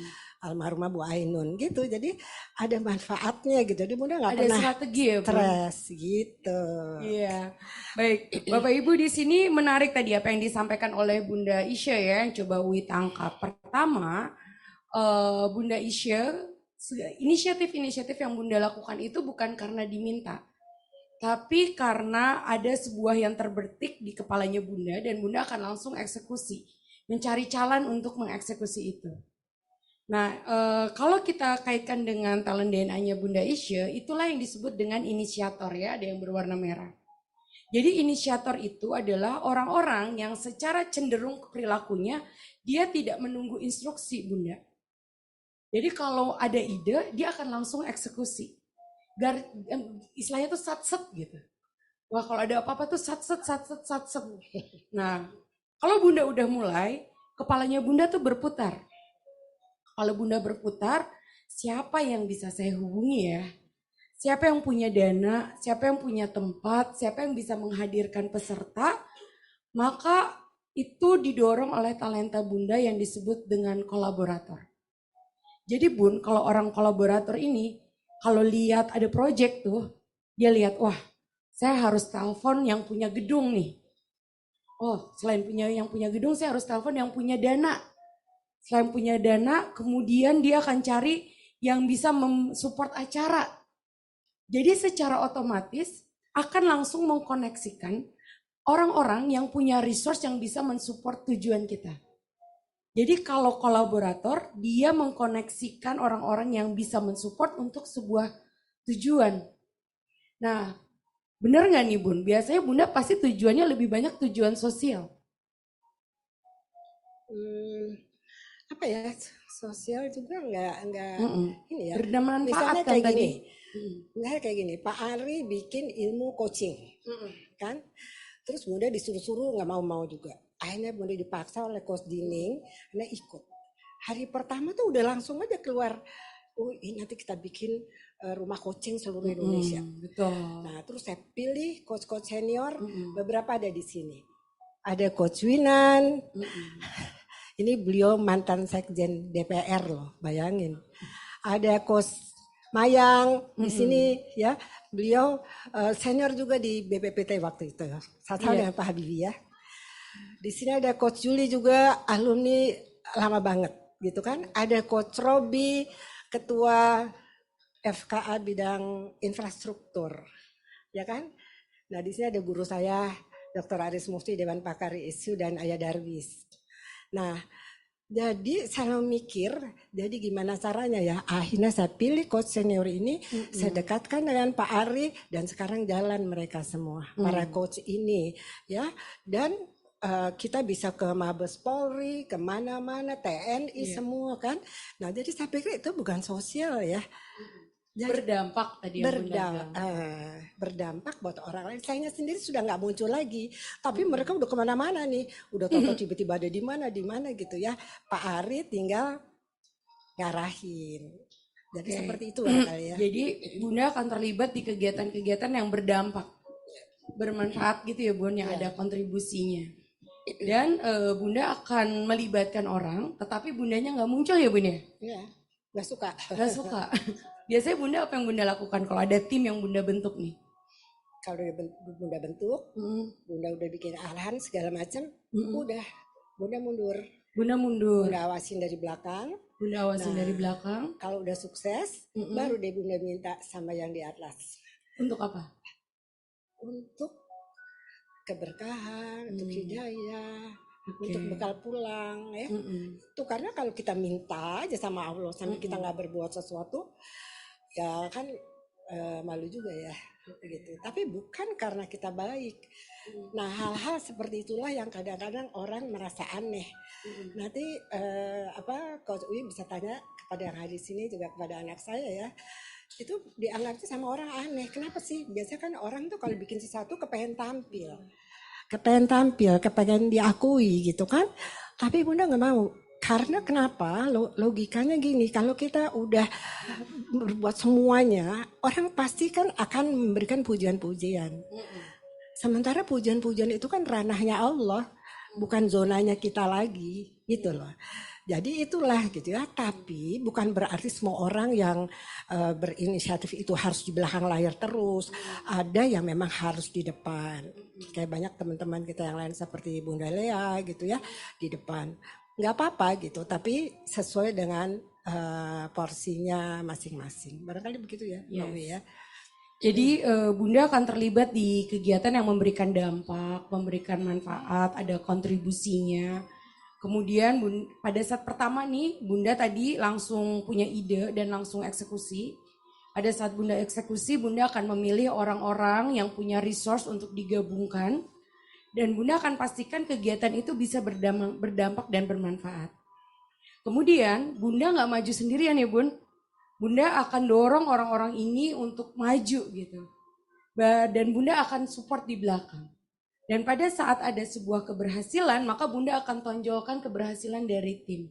almarhumah Bu Ainun gitu. Jadi ada manfaatnya gitu. Jadi Bunda nggak pernah strategi ya, stres gitu. Iya. Baik, Bapak Ibu di sini menarik tadi apa yang disampaikan oleh Bunda Isya ya, yang coba Wi tangkap. Pertama, Bunda Isya, inisiatif-inisiatif yang Bunda lakukan itu bukan karena diminta, tapi karena ada sebuah yang terbertik di kepalanya Bunda dan Bunda akan langsung eksekusi, mencari jalan untuk mengeksekusi itu. Nah, kalau kita kaitkan dengan talent DNA-nya Bunda Isya, itulah yang disebut dengan inisiator ya, ada yang berwarna merah. Jadi inisiator itu adalah orang-orang yang secara cenderung perilakunya, dia tidak menunggu instruksi Bunda. Jadi kalau ada ide, dia akan langsung eksekusi. Istilahnya tuh sat-set gitu. Wah kalau ada apa-apa tuh sat-set. Nah, kalau Bunda udah mulai, kepalanya Bunda tuh berputar. Kalau Bunda berputar, siapa yang bisa saya hubungi ya? Siapa yang punya dana, siapa yang punya tempat, siapa yang bisa menghadirkan peserta, maka itu didorong oleh talenta Bunda yang disebut dengan kolaborator. Jadi Bun, kalau orang kolaborator ini, kalau lihat ada project tuh, dia lihat, wah saya harus telepon yang punya gedung nih. Oh, selain yang punya gedung, saya harus telepon yang punya dana. Selain punya dana, kemudian dia akan cari yang bisa mensupport acara. Jadi secara otomatis akan langsung mengkoneksikan orang-orang yang punya resource yang bisa mensupport tujuan kita. Jadi kalau kolaborator, dia mengkoneksikan orang-orang yang bisa mensupport untuk sebuah tujuan. Nah, benar nggak nih Bun? Biasanya Bunda pasti tujuannya lebih banyak tujuan sosial. Apa ya, sosial juga nggak ini ya. Bermanfaat kan tadi. Misalnya kayak gini, Pak Ari bikin ilmu coaching, kan? Terus Bunda disuruh-suruh nggak mau juga. Akhirnya Bunda dipaksa oleh Coach Dining, karena ikut. Hari pertama tuh udah langsung aja keluar, ini nanti kita bikin rumah coaching seluruh Indonesia. Betul. Nah terus saya pilih coach-coach senior, beberapa ada di sini. Ada Coach Winan, ini beliau mantan sekjen DPR loh, bayangin. Ada Coach Mayang di sini ya, beliau senior juga di BPPT waktu itu, sama dengan Pak Habibie ya. Di sini ada Coach Juli juga, alumni lama banget gitu kan. Ada Coach Robi, ketua FKA bidang infrastruktur, ya kan. Nah di sini ada guru saya, Dr. Aris Mufti, Dewan Pakar ISU dan Ayah Darwis. Nah Jadi saya mikir, jadi gimana caranya ya? Akhirnya saya pilih coach senior ini, saya dekatkan dengan Pak Ari dan sekarang jalan mereka semua, para coach ini, ya. Dan kita bisa ke Mabes Polri, kemana-mana, TNI semua kan. Nah jadi saya pikir itu bukan sosial ya. Jadi, Berdampak tadi yang Bunda bilang. berdampak buat orang lain. Saya sendiri sudah nggak muncul lagi, tapi mereka udah kemana-mana nih, udah tahu tiba-tiba ada di mana gitu ya. Pak Ari tinggal ngarahin. Jadi seperti itu barangkali ya. Jadi Bunda akan terlibat di kegiatan-kegiatan yang berdampak, bermanfaat gitu ya Bun, yang ada kontribusinya. Dan Bunda akan melibatkan orang, tetapi Bundanya nggak muncul ya Bun ya? Iya, nggak suka. Nggak suka. Biasanya Bunda apa yang Bunda lakukan kalau ada tim yang Bunda bentuk nih? Kalau Bunda bentuk, Bunda udah bikin arahan segala macam, udah Bunda mundur. Bunda mundur. Bunda awasin dari belakang. Bunda awasin dari belakang. Kalau udah sukses, baru deh Bunda minta sama yang di atas. Untuk apa? Untuk keberkahan, untuk hidayah, untuk bekal pulang ya. Itu karena kalau kita minta aja sama Allah sampai kita nggak berbuat sesuatu, ya kan malu juga ya gitu. Tapi bukan karena kita baik. Nah hal-hal seperti itulah yang kadang-kadang orang merasa aneh. Nanti Coach Uwi bisa tanya kepada yang hadir sini juga kepada anak saya ya. Itu dianggapnya sama orang aneh. Kenapa sih? Biasanya kan orang tuh kalau bikin sesuatu kepengen tampil, kepengen diakui gitu kan. Tapi Bunda nggak mau. Karena kenapa? Logikanya gini, kalau kita udah berbuat semuanya, orang pasti kan akan memberikan pujian-pujian. Sementara pujian-pujian itu kan ranahnya Allah, bukan zonanya kita lagi, gitu loh. Jadi itulah gitu ya, tapi bukan berarti semua orang yang berinisiatif itu harus di belakang layar terus. Ada yang memang harus di depan. Kayak banyak teman-teman kita yang lain seperti Bunda Lea gitu ya, di depan. Nggak apa-apa gitu, tapi sesuai dengan porsinya masing-masing. Barangkali begitu ya, ya. Jadi Bunda akan terlibat di kegiatan yang memberikan dampak, memberikan manfaat, ada kontribusinya. Kemudian pada saat pertama nih, Bunda tadi langsung punya ide dan langsung eksekusi. Pada saat Bunda eksekusi, Bunda akan memilih orang-orang yang punya resource untuk digabungkan. Dan Bunda akan pastikan kegiatan itu bisa berdampak dan bermanfaat. Kemudian Bunda nggak maju sendirian ya Bun. Bunda akan dorong orang-orang ini untuk maju gitu. Dan Bunda akan support di belakang. Dan pada saat ada sebuah keberhasilan, maka Bunda akan tonjolkan keberhasilan dari tim.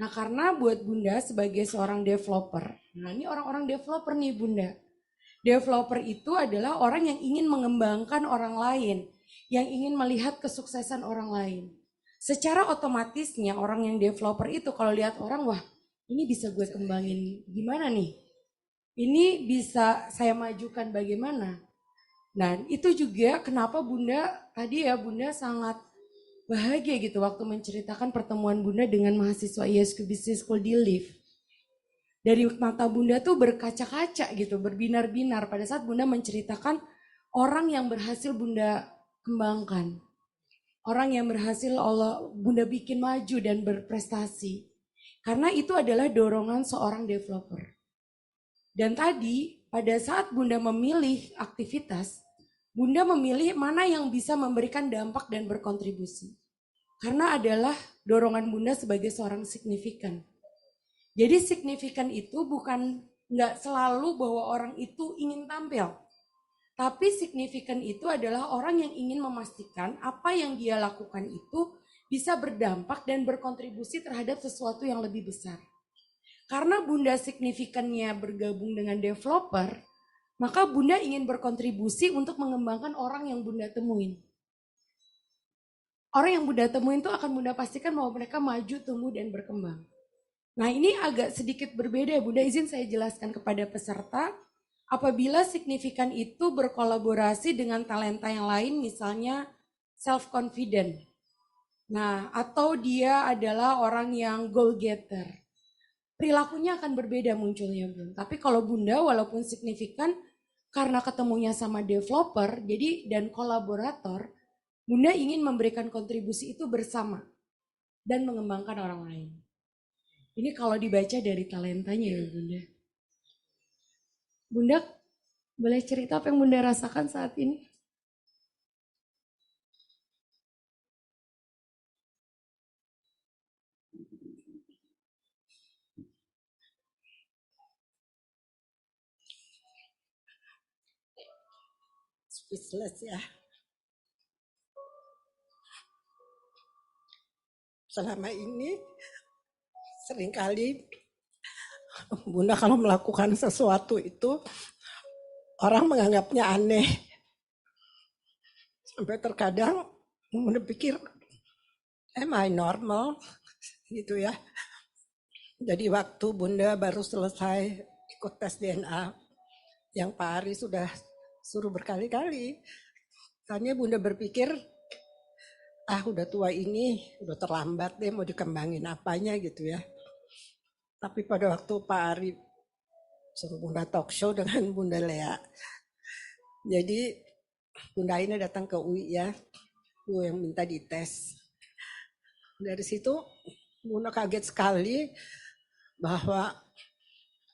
Nah karena buat Bunda sebagai seorang developer, nah ini orang-orang developer nih Bunda. Developer itu adalah orang yang ingin mengembangkan orang lain, yang ingin melihat kesuksesan orang lain. Secara otomatisnya orang yang developer itu kalau lihat orang, wah ini bisa gue kembangin gimana nih? Ini bisa saya majukan bagaimana? Nah itu juga kenapa Bunda tadi ya Bunda sangat bahagia gitu waktu menceritakan pertemuan Bunda dengan mahasiswa ISQ Business School di Live. Dari mata Bunda tuh berkaca-kaca gitu, berbinar-binar pada saat Bunda menceritakan orang yang berhasil Bunda kembangkan. Orang yang berhasil Bunda bikin maju dan berprestasi. Karena itu adalah dorongan seorang developer. Dan tadi pada saat Bunda memilih aktivitas, Bunda memilih mana yang bisa memberikan dampak dan berkontribusi. Karena adalah dorongan Bunda sebagai seorang signifikan. Jadi signifikan itu bukan nggak selalu bahwa orang itu ingin tampil. Tapi signifikan itu adalah orang yang ingin memastikan apa yang dia lakukan itu bisa berdampak dan berkontribusi terhadap sesuatu yang lebih besar. Karena Bunda signifikannya bergabung dengan developer, maka Bunda ingin berkontribusi untuk mengembangkan orang yang Bunda temuin. Orang yang Bunda temuin itu akan Bunda pastikan bahwa mereka maju, tumbuh, dan berkembang. Nah ini agak sedikit berbeda, Bunda izin saya jelaskan kepada peserta. Apabila signifikan itu berkolaborasi dengan talenta yang lain, misalnya self-confident. Nah, atau dia adalah orang yang goal getter. Perilakunya akan berbeda munculnya, Bun. Tapi kalau Bunda walaupun signifikan karena ketemunya sama developer, jadi dan kolaborator, Bunda ingin memberikan kontribusi itu bersama. dan mengembangkan orang lain. Ini kalau dibaca dari talentanya ya Bunda. Bunda boleh cerita apa yang Bunda rasakan saat ini? Speechless ya. Selama ini seringkali Bunda kalau melakukan sesuatu itu orang menganggapnya aneh. Sampai terkadang Bunda pikir, am I normal? Gitu ya. Jadi waktu Bunda baru selesai ikut tes DNA, yang Pak Ari sudah suruh berkali-kali, tanya Bunda berpikir, udah tua ini, udah terlambat deh mau dikembangin apanya gitu ya. Tapi pada waktu Pak Ari suruh Bunda talk show dengan Bunda Lea, jadi Bunda ini datang ke UI ya, Bu yang minta dites. Dari situ Bunda kaget sekali bahwa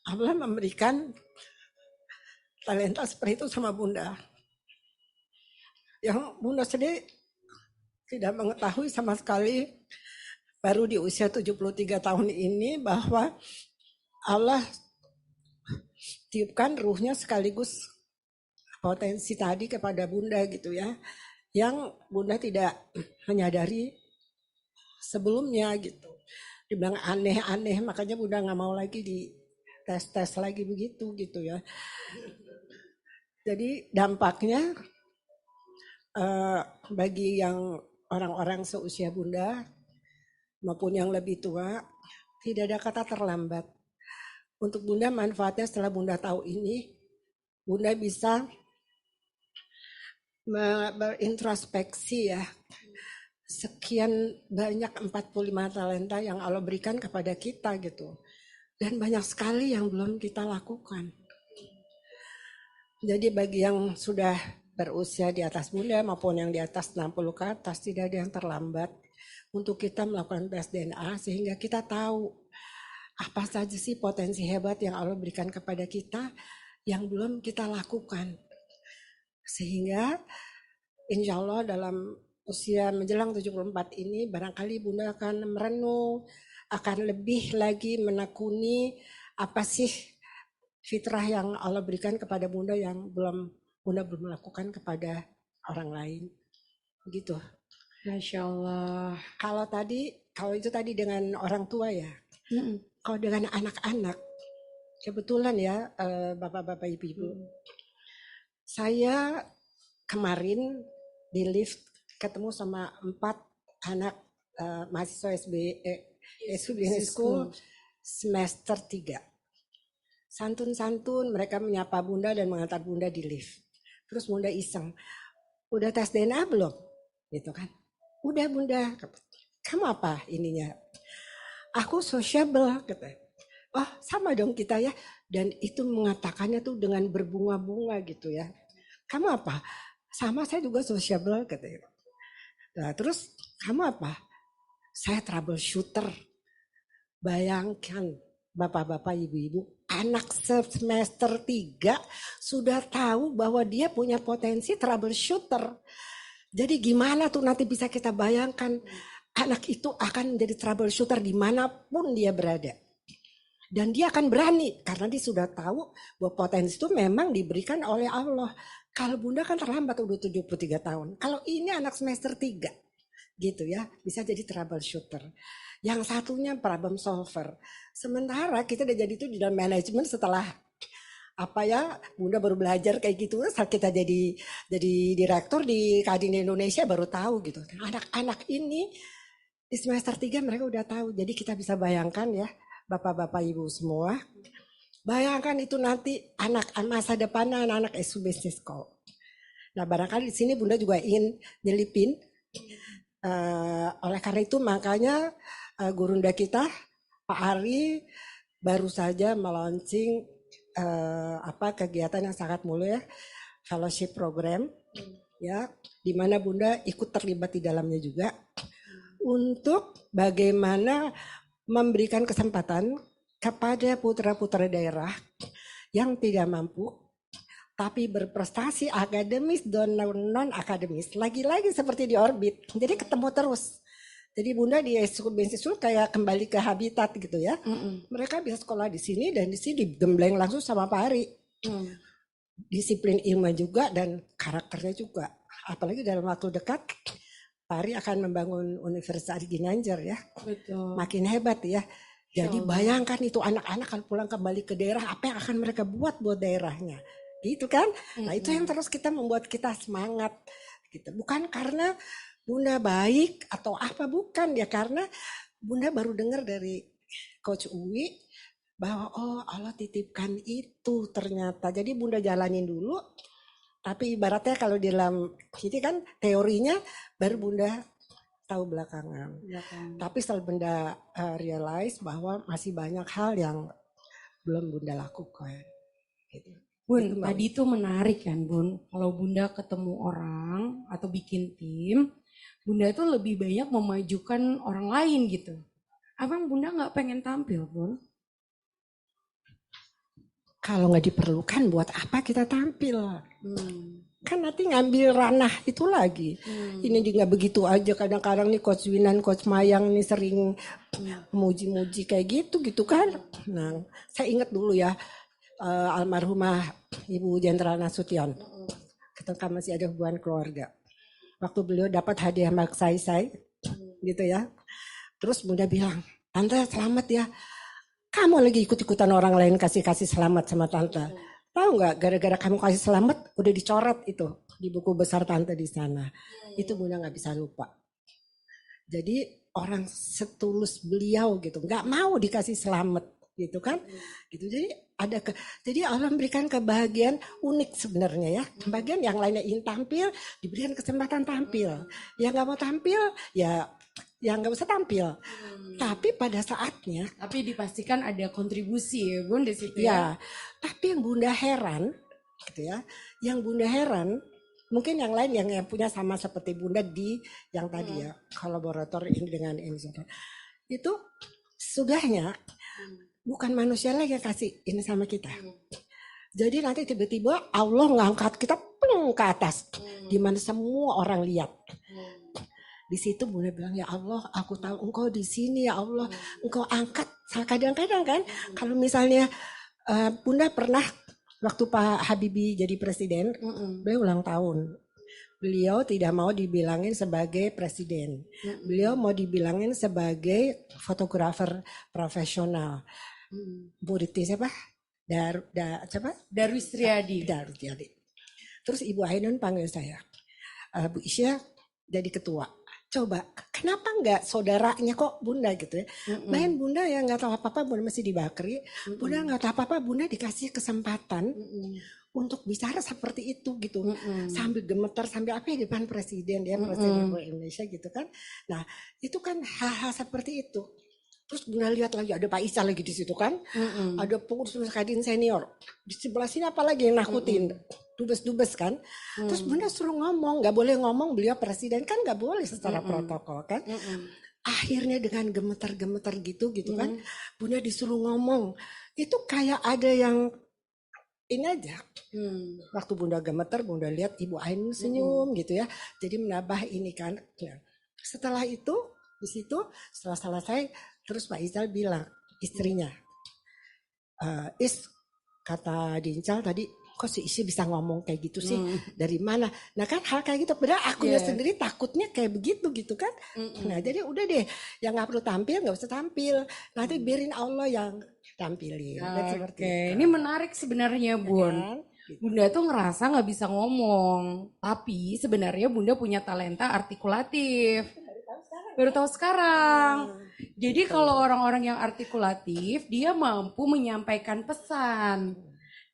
Allah memberikan talenta seperti itu sama Bunda. Yang Bunda sendiri tidak mengetahui sama sekali baru di usia 73 tahun ini bahwa Allah tiupkan ruhnya sekaligus potensi tadi kepada Bunda gitu ya. Yang Bunda tidak menyadari sebelumnya gitu. Dibilang aneh-aneh, makanya Bunda nggak mau lagi di tes-tes lagi begitu gitu ya. Jadi dampaknya bagi yang orang-orang seusia Bunda maupun yang lebih tua, tidak ada kata terlambat. Untuk Bunda manfaatnya setelah Bunda tahu ini, Bunda bisa berintrospeksi ya. Sekian banyak 45 talenta yang Allah berikan kepada kita gitu. Dan banyak sekali yang belum kita lakukan. Jadi bagi yang sudah berusia di atas Bunda maupun yang di atas 60 ke atas, tidak ada yang terlambat untuk kita melakukan tes DNA sehingga kita tahu apa saja sih potensi hebat yang Allah berikan kepada kita yang belum kita lakukan. Sehingga insya Allah dalam usia menjelang 74 ini barangkali Bunda akan merenung, akan lebih lagi menekuni apa sih fitrah yang Allah berikan kepada Bunda yang Bunda belum melakukan kepada orang lain. Begitu. Masya Allah. Kalau itu tadi dengan orang tua ya. Kalau dengan anak-anak, kebetulan ya bapak-bapak ibu-ibu. Saya kemarin di lift ketemu sama 4 anak mahasiswa SB Business School semester 3. Santun-santun mereka menyapa Bunda dan mengantar Bunda di lift. Terus Bunda iseng, udah tes DNA belum? Gitu kan. Udah Bunda. Kamu apa ininya? Aku sociable katanya. Oh sama dong kita ya. Dan itu mengatakannya tuh dengan berbunga-bunga gitu ya. Kamu apa? Sama saya juga sociable katanya. Nah, terus kamu apa? Saya troubleshooter. Bayangkan bapak-bapak ibu-ibu, anak semester 3 sudah tahu bahwa dia punya potensi troubleshooter. Jadi gimana tuh nanti bisa kita bayangkan anak itu akan menjadi troubleshooter dimanapun dia berada. Dan dia akan berani karena dia sudah tahu bahwa potensi itu memang diberikan oleh Allah. Kalau Bunda kan terlambat udah 73 tahun. Kalau ini anak semester 3 gitu ya, bisa jadi troubleshooter. Yang satunya problem solver. Sementara kita udah jadi itu di dalam manajemen setelah Bunda baru belajar kayak gitu saat kita jadi direktur di Kadin Indonesia baru tahu gitu. Anak-anak ini di semester 3 mereka udah tahu. Jadi kita bisa bayangkan ya Bapak-bapak Ibu semua. Bayangkan itu nanti anak masa depan anak-anak SU Business School. Nah barangkali di sini Bunda juga ingin nyelipin. Oleh karena itu makanya gurunda kita Pak Ari baru saja meluncing kegiatan yang sangat mulia fellowship program ya di mana Bunda ikut terlibat di dalamnya juga untuk bagaimana memberikan kesempatan kepada putra-putra daerah yang tidak mampu tapi berprestasi akademis dan non-akademis. Lagi-lagi seperti di orbit. Jadi ketemu terus. Jadi Bunda di school kayak kembali ke habitat gitu ya. Mereka bisa sekolah di sini dan di sini digembleng langsung sama Pak Ari. Disiplin ilmu juga dan karakternya juga. Apalagi dalam waktu dekat Pak Ari akan membangun Universitas Ginanjar ya. Betul. Makin hebat ya. Jadi bayangkan itu anak-anak kalau pulang kembali ke daerah apa yang akan mereka buat daerahnya. Gitu kan? Nah itu yang terus kita membuat kita semangat gitu. Bukan karena Bunda baik atau apa, bukan ya, karena Bunda baru dengar dari Coach Uwi bahwa oh Allah titipkan itu ternyata. Jadi Bunda jalanin dulu, tapi ibaratnya kalau di dalam ini kan teorinya baru Bunda tahu belakangan. Tapi setelah Bunda realize bahwa masih banyak hal yang belum Bunda lakukan. Gitu. Bun, tadi itu menarik kan Bun, kalau Bunda ketemu orang atau bikin tim, Bunda itu lebih banyak memajukan orang lain gitu. Abang Bunda nggak pengen tampil Bun? Kalau nggak diperlukan buat apa kita tampil? Kan nanti ngambil ranah itu lagi. Ini juga begitu aja, kadang-kadang nih Coach Winan, Coach Mayang nih sering muji-muji kayak gitu kan. Nah, saya ingat dulu ya, almarhumah Ibu Jenderal Nasution. Kita masih ada hubungan keluarga. Waktu beliau dapat hadiah Magsaysay gitu ya. Terus Bunda bilang, "Tante selamat ya. Kamu lagi ikut-ikutan orang lain kasih selamat sama Tante. Tahu nggak, gara-gara kamu kasih selamat udah dicoret itu di buku besar Tante di sana." Itu Bunda nggak bisa lupa. Jadi orang setulus beliau gitu, nggak mau dikasih selamat gitu kan, gitu. Jadi Allah memberikan kebahagiaan unik sebenarnya ya. Bagian yang lainnya ingin tampil, diberikan kesempatan tampil. Yang nggak mau tampil, ya yang nggak usah tampil. Tapi pada saatnya. Tapi dipastikan ada kontribusi ya Bun di situ ya. Tapi yang Bunda heran, gitu ya. Yang Bunda heran, mungkin yang lain yang punya sama seperti Bunda di yang tadi ya, kolaborator ini dengan ini. Itu sudahnya. Bukan manusia lagi yang kasih ini sama kita. Jadi nanti tiba-tiba Allah ngangkat kita ke atas. Di mana semua orang lihat. Di situ Bunda bilang, ya Allah, aku tahu Engkau di sini ya Allah. Engkau angkat. Kadang-kadang kan, kalau misalnya Bunda pernah waktu Pak Habibie jadi presiden, beliau ulang tahun. Beliau tidak mau dibilangin sebagai presiden. Beliau mau dibilangin sebagai fotografer profesional. Bu Riti siapa? Darwis Riyadi. Terus Ibu Ainun panggil saya, Bu Isya jadi ketua. Coba, kenapa enggak saudaranya kok Bunda gitu ya? Main Bunda ya nggak tahu apa-apa, Bunda masih di Bakri. Bunda nggak tahu apa-apa, Bunda dikasih kesempatan untuk bicara seperti itu gitu. Sambil gemetar, sambil apa ya, depan presiden ya, Presiden Indonesia gitu kan. Nah, itu kan hal-hal seperti itu. Terus Bunda lihat lagi ada Pak Isa lagi di situ kan, ada pengurus Kadin senior di sebelah sini, apalagi yang nakutin, dubes kan. Terus Bunda suruh ngomong, nggak boleh ngomong, beliau presiden kan, nggak boleh secara protokol kan. Akhirnya dengan gemetar-gemetar gitu kan, Bunda disuruh ngomong. Itu kayak ada yang ini aja. Waktu Bunda gemetar, Bunda lihat Ibu Ainun senyum gitu ya. Jadi menambah ini kan. Setelah itu di situ setelah selesai, terus Pak Izal bilang istrinya, kata Dincal tadi, kok si Isi bisa ngomong kayak gitu sih, dari mana? Nah kan hal kayak gitu, padahal akunya sendiri takutnya kayak begitu gitu kan. Nah jadi udah deh, yang nggak perlu tampil nggak usah tampil, nanti biarin Allah yang tampilin. Oke, ini menarik sebenarnya Bun. Ya, Bunda tuh ngerasa nggak bisa ngomong, tapi sebenarnya Bunda punya talenta artikulatif. Baru tahu sekarang. Jadi kalau orang-orang yang artikulatif, dia mampu menyampaikan pesan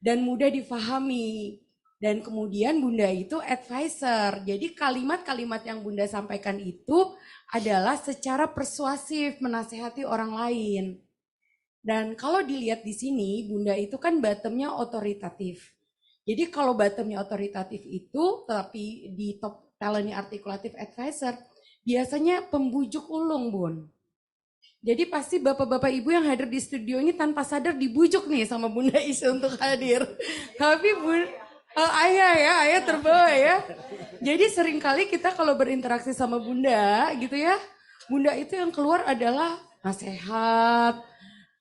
dan mudah difahami. Dan kemudian Bunda itu advisor. Jadi kalimat-kalimat yang Bunda sampaikan itu adalah secara persuasif menasehati orang lain. Dan kalau dilihat di sini, Bunda itu kan bottomnya otoritatif. Jadi kalau bottomnya otoritatif itu, tapi di top talentnya artikulatif advisor, biasanya pembujuk ulung, Bun. Jadi pasti bapak-bapak ibu yang hadir di studio ini tanpa sadar dibujuk nih sama Bunda Isya untuk hadir. Tapi ayah terbawa ya. Jadi seringkali kita kalau berinteraksi sama Bunda gitu ya, Bunda itu yang keluar adalah nasihat,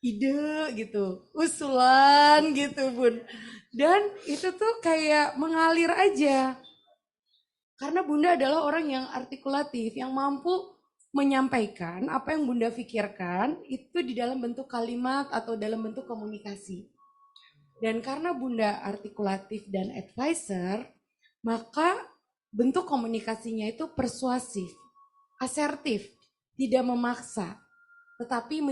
ide gitu, usulan gitu Bun. Dan itu tuh kayak mengalir aja. Karena Bunda adalah orang yang artikulatif, yang mampu menyampaikan apa yang Bunda pikirkan itu di dalam bentuk kalimat atau dalam bentuk komunikasi. Dan karena Bunda artikulatif dan advisor, maka bentuk komunikasinya itu persuasif, asertif, tidak memaksa, tetapi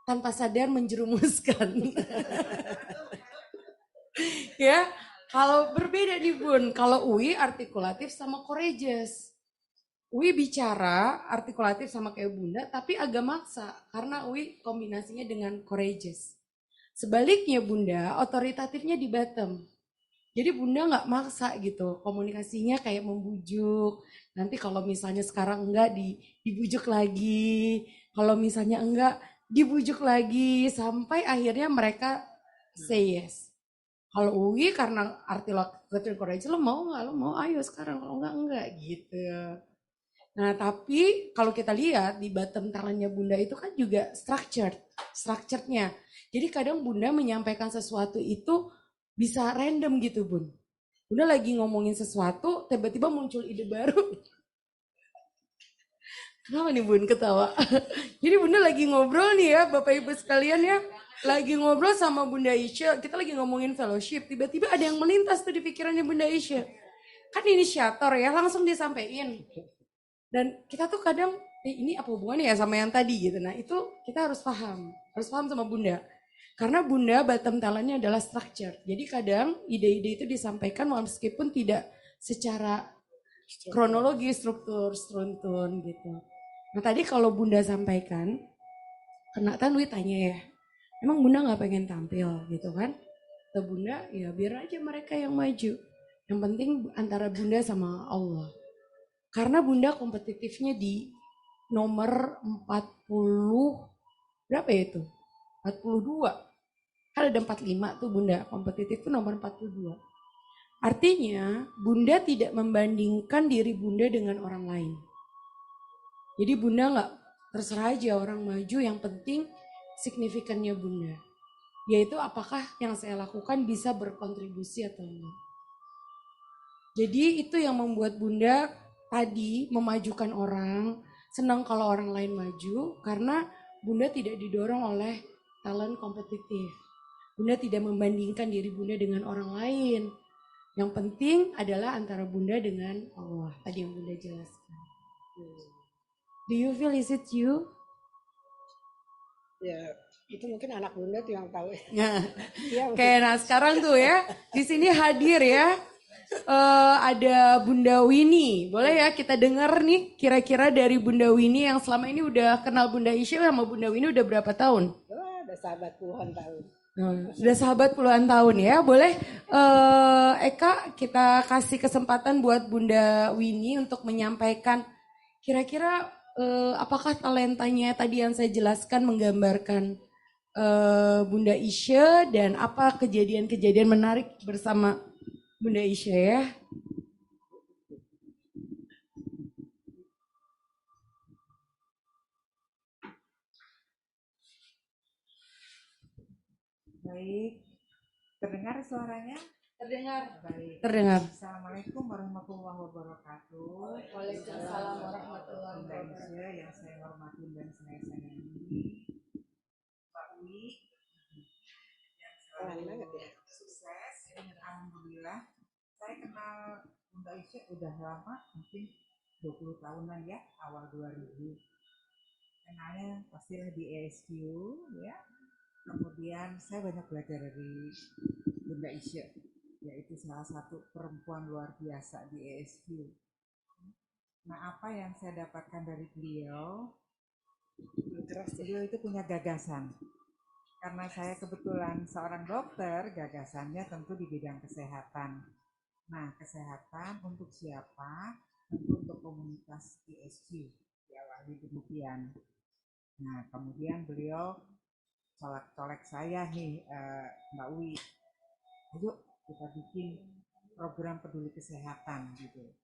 tanpa sadar menjerumuskan. Ya, kalau berbeda nih Bun, kalau Uwi artikulatif sama courageous. Uwi bicara artikulatif sama kayak Bunda, tapi agak maksa karena Uwi kombinasinya dengan courageous. Sebaliknya Bunda, otoritatifnya di bottom. Jadi Bunda nggak maksa gitu, komunikasinya kayak membujuk. Nanti kalau misalnya sekarang enggak dibujuk lagi, kalau misalnya enggak dibujuk lagi, sampai akhirnya mereka say yes. Kalau Uwi karena artikulatif courageous, lo mau nggak? Lo mau ayo sekarang, kalau enggak gitu. Nah, tapi kalau kita lihat di bottom talentnya Bunda itu kan juga structurednya. Jadi kadang Bunda menyampaikan sesuatu itu bisa random gitu Bun. Bunda lagi ngomongin sesuatu, tiba-tiba muncul ide baru. Kenapa nih Bun ketawa? Jadi Bunda lagi ngobrol nih ya, Bapak Ibu sekalian ya. Lagi ngobrol sama Bunda Isya, kita lagi ngomongin fellowship. Tiba-tiba ada yang melintas tuh di pikirannya Bunda Isya. Kan inisiator ya, langsung disampaikan. Dan kita tuh kadang, ini apa hubungannya ya sama yang tadi gitu. Nah itu kita harus paham sama Bunda. Karena Bunda bottom talentnya adalah structure. Jadi kadang ide-ide itu disampaikan meskipun tidak secara kronologi, struktur, struntun gitu. Nah tadi kalau Bunda sampaikan, kena Tanwi tanya ya, emang Bunda gak pengen tampil gitu kan? Atau Bunda ya biar aja mereka yang maju. Yang penting antara Bunda sama Allah. Karena Bunda kompetitifnya di nomor 40, berapa ya itu? 42. Kan ada 45 tuh Bunda, kompetitif tuh nomor 42. Artinya Bunda tidak membandingkan diri Bunda dengan orang lain. Jadi Bunda gak terserah aja orang maju, yang penting signifikannya Bunda. Yaitu apakah yang saya lakukan bisa berkontribusi atau enggak. Jadi itu yang membuat Bunda tadi memajukan orang, senang kalau orang lain maju karena Bunda tidak didorong oleh talent kompetitif. Bunda tidak membandingkan diri Bunda dengan orang lain. Yang penting adalah antara Bunda dengan Allah. Tadi yang Bunda jelaskan. Do you feel is it you? Ya, itu mungkin anak Bunda tuh yang tahu. Nah, Ya, kayak nah sekarang tuh ya, di sini hadir ya. Ada Bunda Winnie. Boleh ya kita dengar nih kira-kira dari Bunda Winnie yang selama ini udah kenal Bunda Isya sama Bunda Winnie udah berapa tahun? wah, udah sahabat puluhan tahun. Sudah sahabat puluhan tahun ya. Boleh Eka kita kasih kesempatan buat Bunda Winnie untuk menyampaikan kira-kira apakah talentanya tadi yang saya jelaskan menggambarkan Bunda Isya dan apa kejadian-kejadian menarik bersama Bunda Isya ya. Baik, terdengar suaranya? Terdengar. Baik. Terdengar. Assalamualaikum warahmatullahi wabarakatuh. Waalaikumsalam warahmatullahi Bunda wabarakatuh. Isya yang saya hormati dan saya sayangi, Pak Wi yang selalu sukses. Alhamdulillah, saya kenal Bunda Isya udah lama, mungkin 20 tahunan ya, awal 2000. Kenalnya pastilah di ESQ ya. Kemudian saya banyak belajar dari Bunda Isya, yaitu salah satu perempuan luar biasa di ESQ. Nah, apa yang saya dapatkan dari beliau? Beliau itu punya gagasan. Karena saya kebetulan seorang dokter, gagasannya tentu di bidang kesehatan. Nah, kesehatan untuk siapa? Tentu untuk komunitas ESQ. diawali demikian. Nah, kemudian beliau colek-colek saya nih, Mbak Uwi, ayo kita bikin program peduli kesehatan gitu.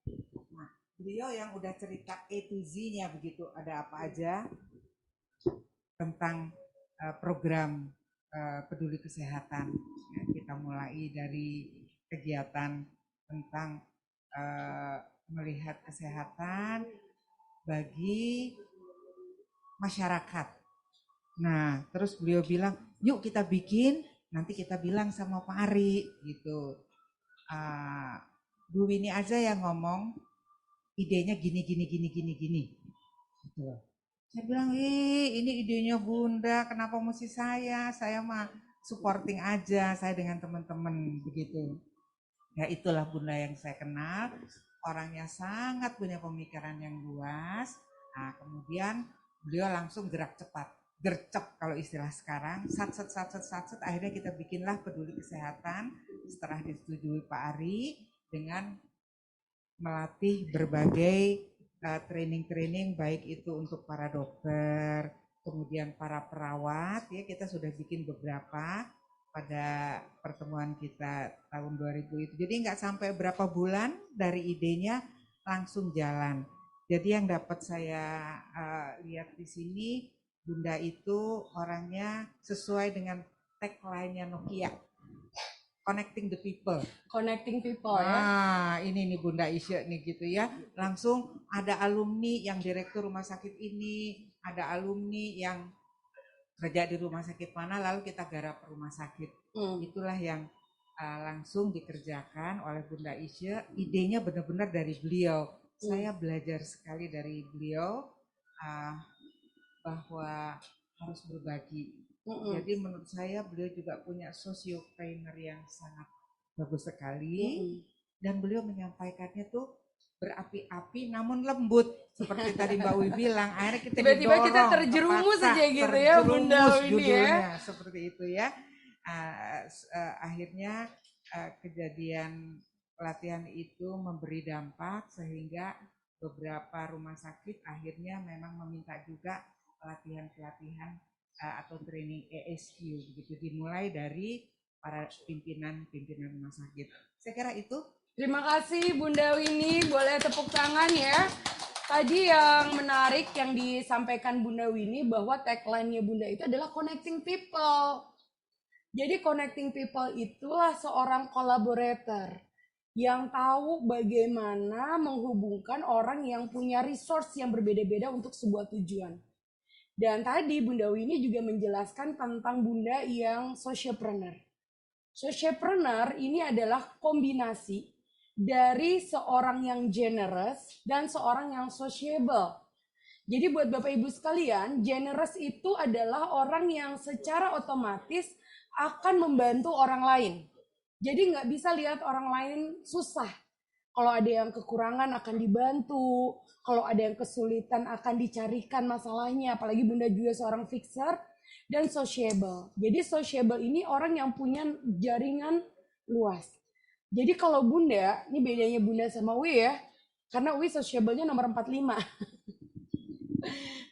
Nah, beliau yang udah cerita A to Z-nya begitu, ada apa aja tentang program peduli kesehatan. Ya, kita mulai dari kegiatan tentang melihat kesehatan bagi masyarakat. Nah, terus beliau bilang, yuk kita bikin, nanti kita bilang sama Pak Ari gitu. Bu Winnie aja yang ngomong, idenya gini. Gitu. Saya bilang, ini idenya Bunda, kenapa mesti saya? Saya mah supporting aja, saya dengan teman-teman begitu. Ya itulah Bunda yang saya kenal, orangnya sangat punya pemikiran yang luas. Nah, kemudian beliau langsung gerak cepat, gercep kalau istilah sekarang, satset, akhirnya kita bikinlah peduli kesehatan setelah disetujui Pak Ari dengan melatih berbagai training baik itu untuk para dokter, kemudian para perawat, ya kita sudah bikin beberapa pada pertemuan kita tahun 2000 itu. Jadi nggak sampai berapa bulan dari idenya langsung jalan. Jadi yang dapat saya lihat di sini, Bunda itu orangnya sesuai dengan tagline-nya Nokia. Connecting the people. Connecting people ya. Nah, ini nih Bunda Isya nih gitu ya. Langsung ada alumni yang direktur rumah sakit ini, ada alumni yang kerja di rumah sakit mana, lalu kita garap rumah sakit. Itulah yang langsung dikerjakan oleh Bunda Isya. Idenya benar-benar dari beliau. Saya belajar sekali dari beliau bahwa harus berbagi. Jadi menurut saya beliau juga punya sociopreneur yang sangat bagus sekali, dan beliau menyampaikannya tuh berapi-api namun lembut seperti tadi Mbak Wi bilang. Akhirnya kita tiba-tiba kita terjerumus saja gitu ya Bunda ini ya. Seperti itu ya. Akhirnya kejadian pelatihan itu memberi dampak sehingga beberapa rumah sakit akhirnya memang meminta juga pelatihan atau training ESQ begitu, dimulai dari para pimpinan rumah sakit. Saya kira itu. Terima kasih Bunda Winnie, boleh tepuk tangan ya. Tadi yang menarik yang disampaikan Bunda Winnie bahwa tagline-nya Bunda itu adalah connecting people. Jadi connecting people itulah seorang collaborator yang tahu bagaimana menghubungkan orang yang punya resource yang berbeda-beda untuk sebuah tujuan. Dan tadi Bunda Winnie juga menjelaskan tentang Bunda yang sociopreneur. Sociopreneur ini adalah kombinasi dari seorang yang generous dan seorang yang sociable. Jadi buat Bapak Ibu sekalian, generous itu adalah orang yang secara otomatis akan membantu orang lain. Jadi nggak bisa lihat orang lain susah. Kalau ada yang kekurangan akan dibantu, kalau ada yang kesulitan akan dicarikan masalahnya. Apalagi Bunda juga seorang fixer dan sociable. Jadi sociable ini orang yang punya jaringan luas. Jadi kalau Bunda, ini bedanya Bunda sama Wi ya, karena Wi sociable-nya nomor 45.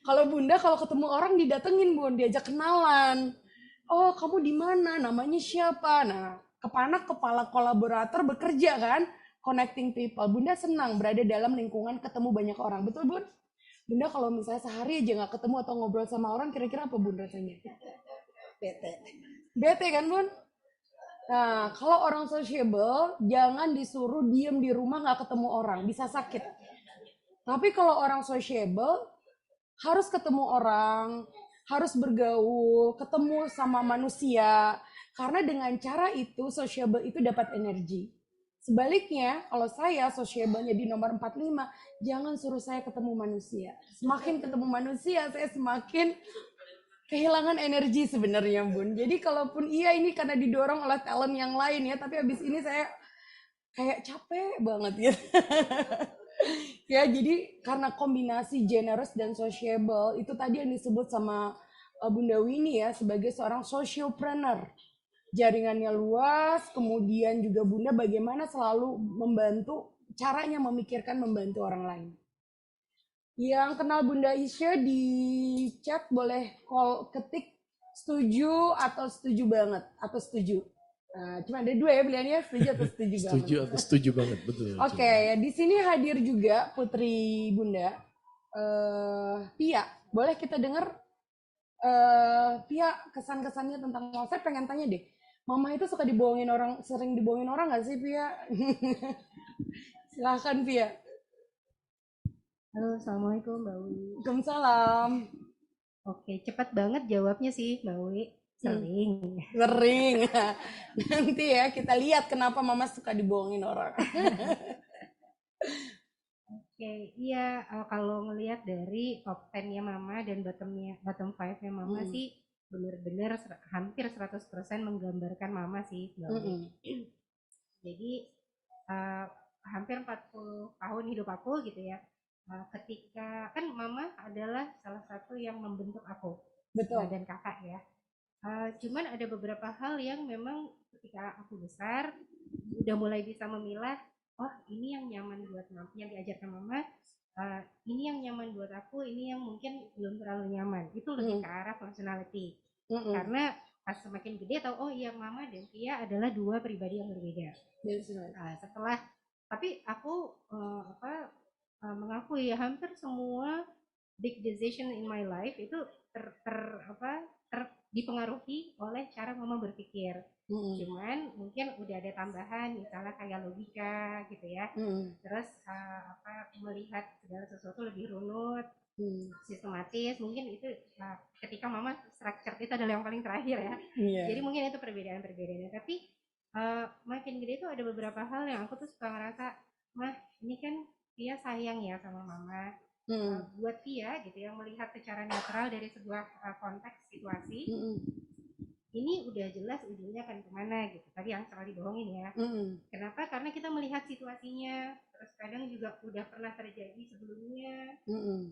Kalau Bunda kalau ketemu orang didatengin Bun, diajak kenalan. Oh kamu di mana? Namanya siapa? Nah, kepala kolaborator bekerja kan? Connecting people. Bunda senang berada dalam lingkungan ketemu banyak orang. Betul Bun? Bunda kalau misalnya sehari aja nggak ketemu atau ngobrol sama orang, kira-kira apa Bun rasanya? Bete kan Bun? Nah, kalau orang sociable, jangan disuruh diem di rumah nggak ketemu orang, bisa sakit. Tapi kalau orang sociable, harus ketemu orang, harus bergaul, ketemu sama manusia. Karena dengan cara itu, sociable itu dapat energi. Sebaliknya, kalau saya sociable-nya di nomor 45, jangan suruh saya ketemu manusia. Semakin ketemu manusia, saya semakin kehilangan energi sebenarnya Bun. Jadi kalaupun iya ini karena didorong oleh talent yang lain ya, tapi habis ini saya kayak capek banget ya. Ya jadi karena kombinasi generous dan sociable, itu tadi yang disebut sama Bunda Winnie ya sebagai seorang sociopreneur. Jaringannya luas, kemudian juga Bunda bagaimana selalu membantu, caranya memikirkan membantu orang lain. Yang kenal Bunda Isya di chat boleh call ketik setuju atau setuju banget atau setuju. Nah, cuma ada dua ya pilihannya, setuju atau setuju banget. Setuju atau setuju banget, betul. Oke, di sini hadir juga Putri Bunda Pia. Boleh kita dengar Pia kesan-kesannya tentang mama. Saya pengen tanya deh, mama itu suka dibohongin orang, sering dibohongin orang nggak sih Pia? Silahkan Pia. Halo, Assalamualaikum Mbak Wi. Waalaikumsalam. Oke, cepat banget jawabnya sih Mbak Wi. Sering. Sering. Nanti ya kita lihat kenapa mama suka dibohongin orang. Oke, iya kalau ngelihat dari top 10-nya Mama dan bottom 5-nya Mama sih benar-benar hampir 100% menggambarkan Mama sih Mbak Wi. Jadi hampir 40 tahun hidup aku gitu ya. Ketika kan Mama adalah salah satu yang membentuk aku. Betul. Dan kakak ya. Cuman ada beberapa hal yang memang ketika aku besar udah mulai bisa memilah, oh ini yang nyaman buat Mama, yang diajarkan Mama, ini yang nyaman buat aku, ini yang mungkin belum terlalu nyaman. Itu lebih ke arah personality. Karena pas semakin gede tahu, oh iya Mama dan Pia adalah dua pribadi yang berbeda. Setelah tapi aku mengakui ya hampir semua big decision in my life itu dipengaruhi oleh cara Mama berpikir. Cuman mungkin udah ada tambahan misalnya kayak logika gitu ya. Terus melihat segala sesuatu lebih runut, sistematis. Mungkin itu ketika Mama structure itu adalah yang paling terakhir ya. Jadi mungkin itu perbedaan-perbedaannya. Tapi makin gede itu ada beberapa hal yang aku tuh suka ngerasa, mah ini kan Pia sayang ya sama Mama. Buat Pia gitu yang melihat secara netral dari sebuah konteks situasi, ini udah jelas ujungnya akan kemana gitu. Tadi yang selalu dibohongin ya. Kenapa? Karena kita melihat situasinya, terus kadang juga udah pernah terjadi sebelumnya.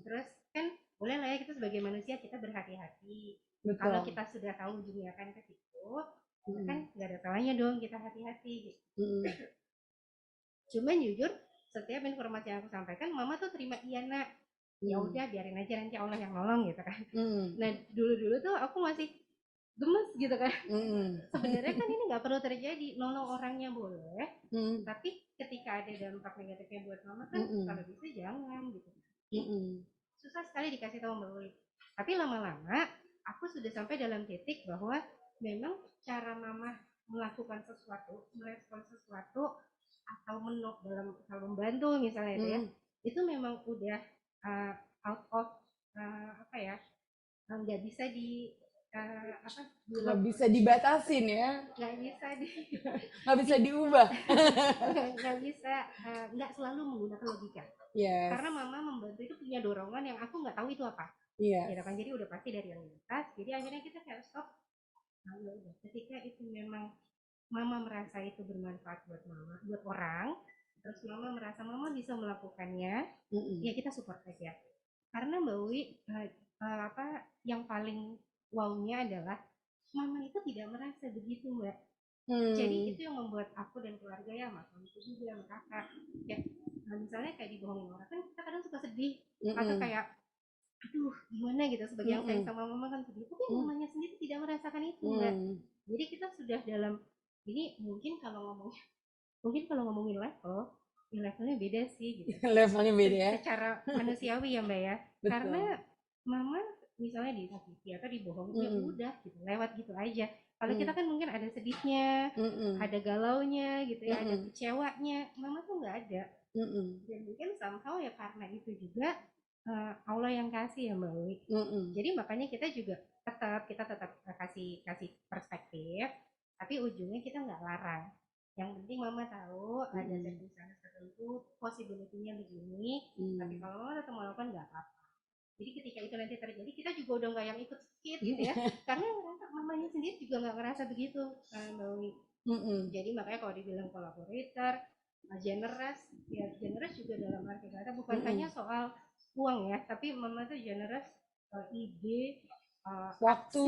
Terus kan boleh lah ya kita sebagai manusia kita berhati-hati. Kalau kita sudah tahu ujungnya akan ke situ, kan nggak ada salahnya dong kita hati-hati gitu. Cuman jujur setiap informasi yang aku sampaikan Mama tuh terima iya nak, ya udah biarin aja nanti Allah yang nolong gitu kan. Nah dulu tuh aku masih gemes gitu kan. Sebenarnya kan ini nggak perlu terjadi, nolong orangnya boleh, tapi ketika ada dampak negatifnya buat Mama kan kalau bisa jangan gitu. Susah sekali dikasih tahu Mbak Uli. Tapi lama-lama aku sudah sampai dalam titik bahwa memang cara Mama melakukan sesuatu, merespon sesuatu atau dalam hal membantu misalnya itu ya, itu memang udah out of nggak bisa nggak bisa dibatasin ya, nggak bisa diubah. Nggak selalu menggunakan logika. Karena Mama membantu itu punya dorongan yang aku nggak tahu itu apa. Gitu kan, jadi udah pasti dari yang atas. Jadi akhirnya kita kayak stop. Ketika itu memang Mama merasa itu bermanfaat buat Mama, buat orang, terus Mama merasa Mama bisa melakukannya, ya kita support aja. Karena Mbak Wi, yang paling wow-nya adalah Mama itu tidak merasa begitu Mbak. Jadi itu yang membuat aku dan keluarga ya, Mas itu juga sama kakak, ya, misalnya kayak dibohongin orang kan kita kadang suka sedih, atau kayak aduh gimana gitu, sebagai yang sayang sama Mama kan sedih, tapi Mamanya sendiri tidak merasakan itu Mbak. Jadi kita sudah dalam ini mungkin kalau ngomongin levelnya beda sih gitu. Levelnya beda ya. Secara manusiawi ya Mbak ya. Betul. Karena Mama misalnya disakiti atau dibohongin ya udah gitu, lewat gitu aja. Kalau kita kan mungkin ada sedihnya, ada galaunya gitu ya, ada kecewanya. Mama tuh nggak ada. Dan mungkin somehow ya karena itu juga Allah yang kasih ya Mbak Wi. Jadi makanya kita juga tetap kasih perspektif, tapi ujungnya kita nggak larang. Yang penting Mama tahu ada circumstances tertentu, possibility-nya begini, tapi kalau Mama tetap melakukan nggak apa-apa. Jadi ketika itu nanti terjadi, kita juga udah nggak yang ikut skip gitu ya, karena Mamanya sendiri juga nggak ngerasa begitu, Mbak Wi. Jadi makanya kalau dibilang kolaborator, generous, ya generous juga dalam arti kata bukan hanya soal uang ya, tapi Mama tuh generous ide, waktu,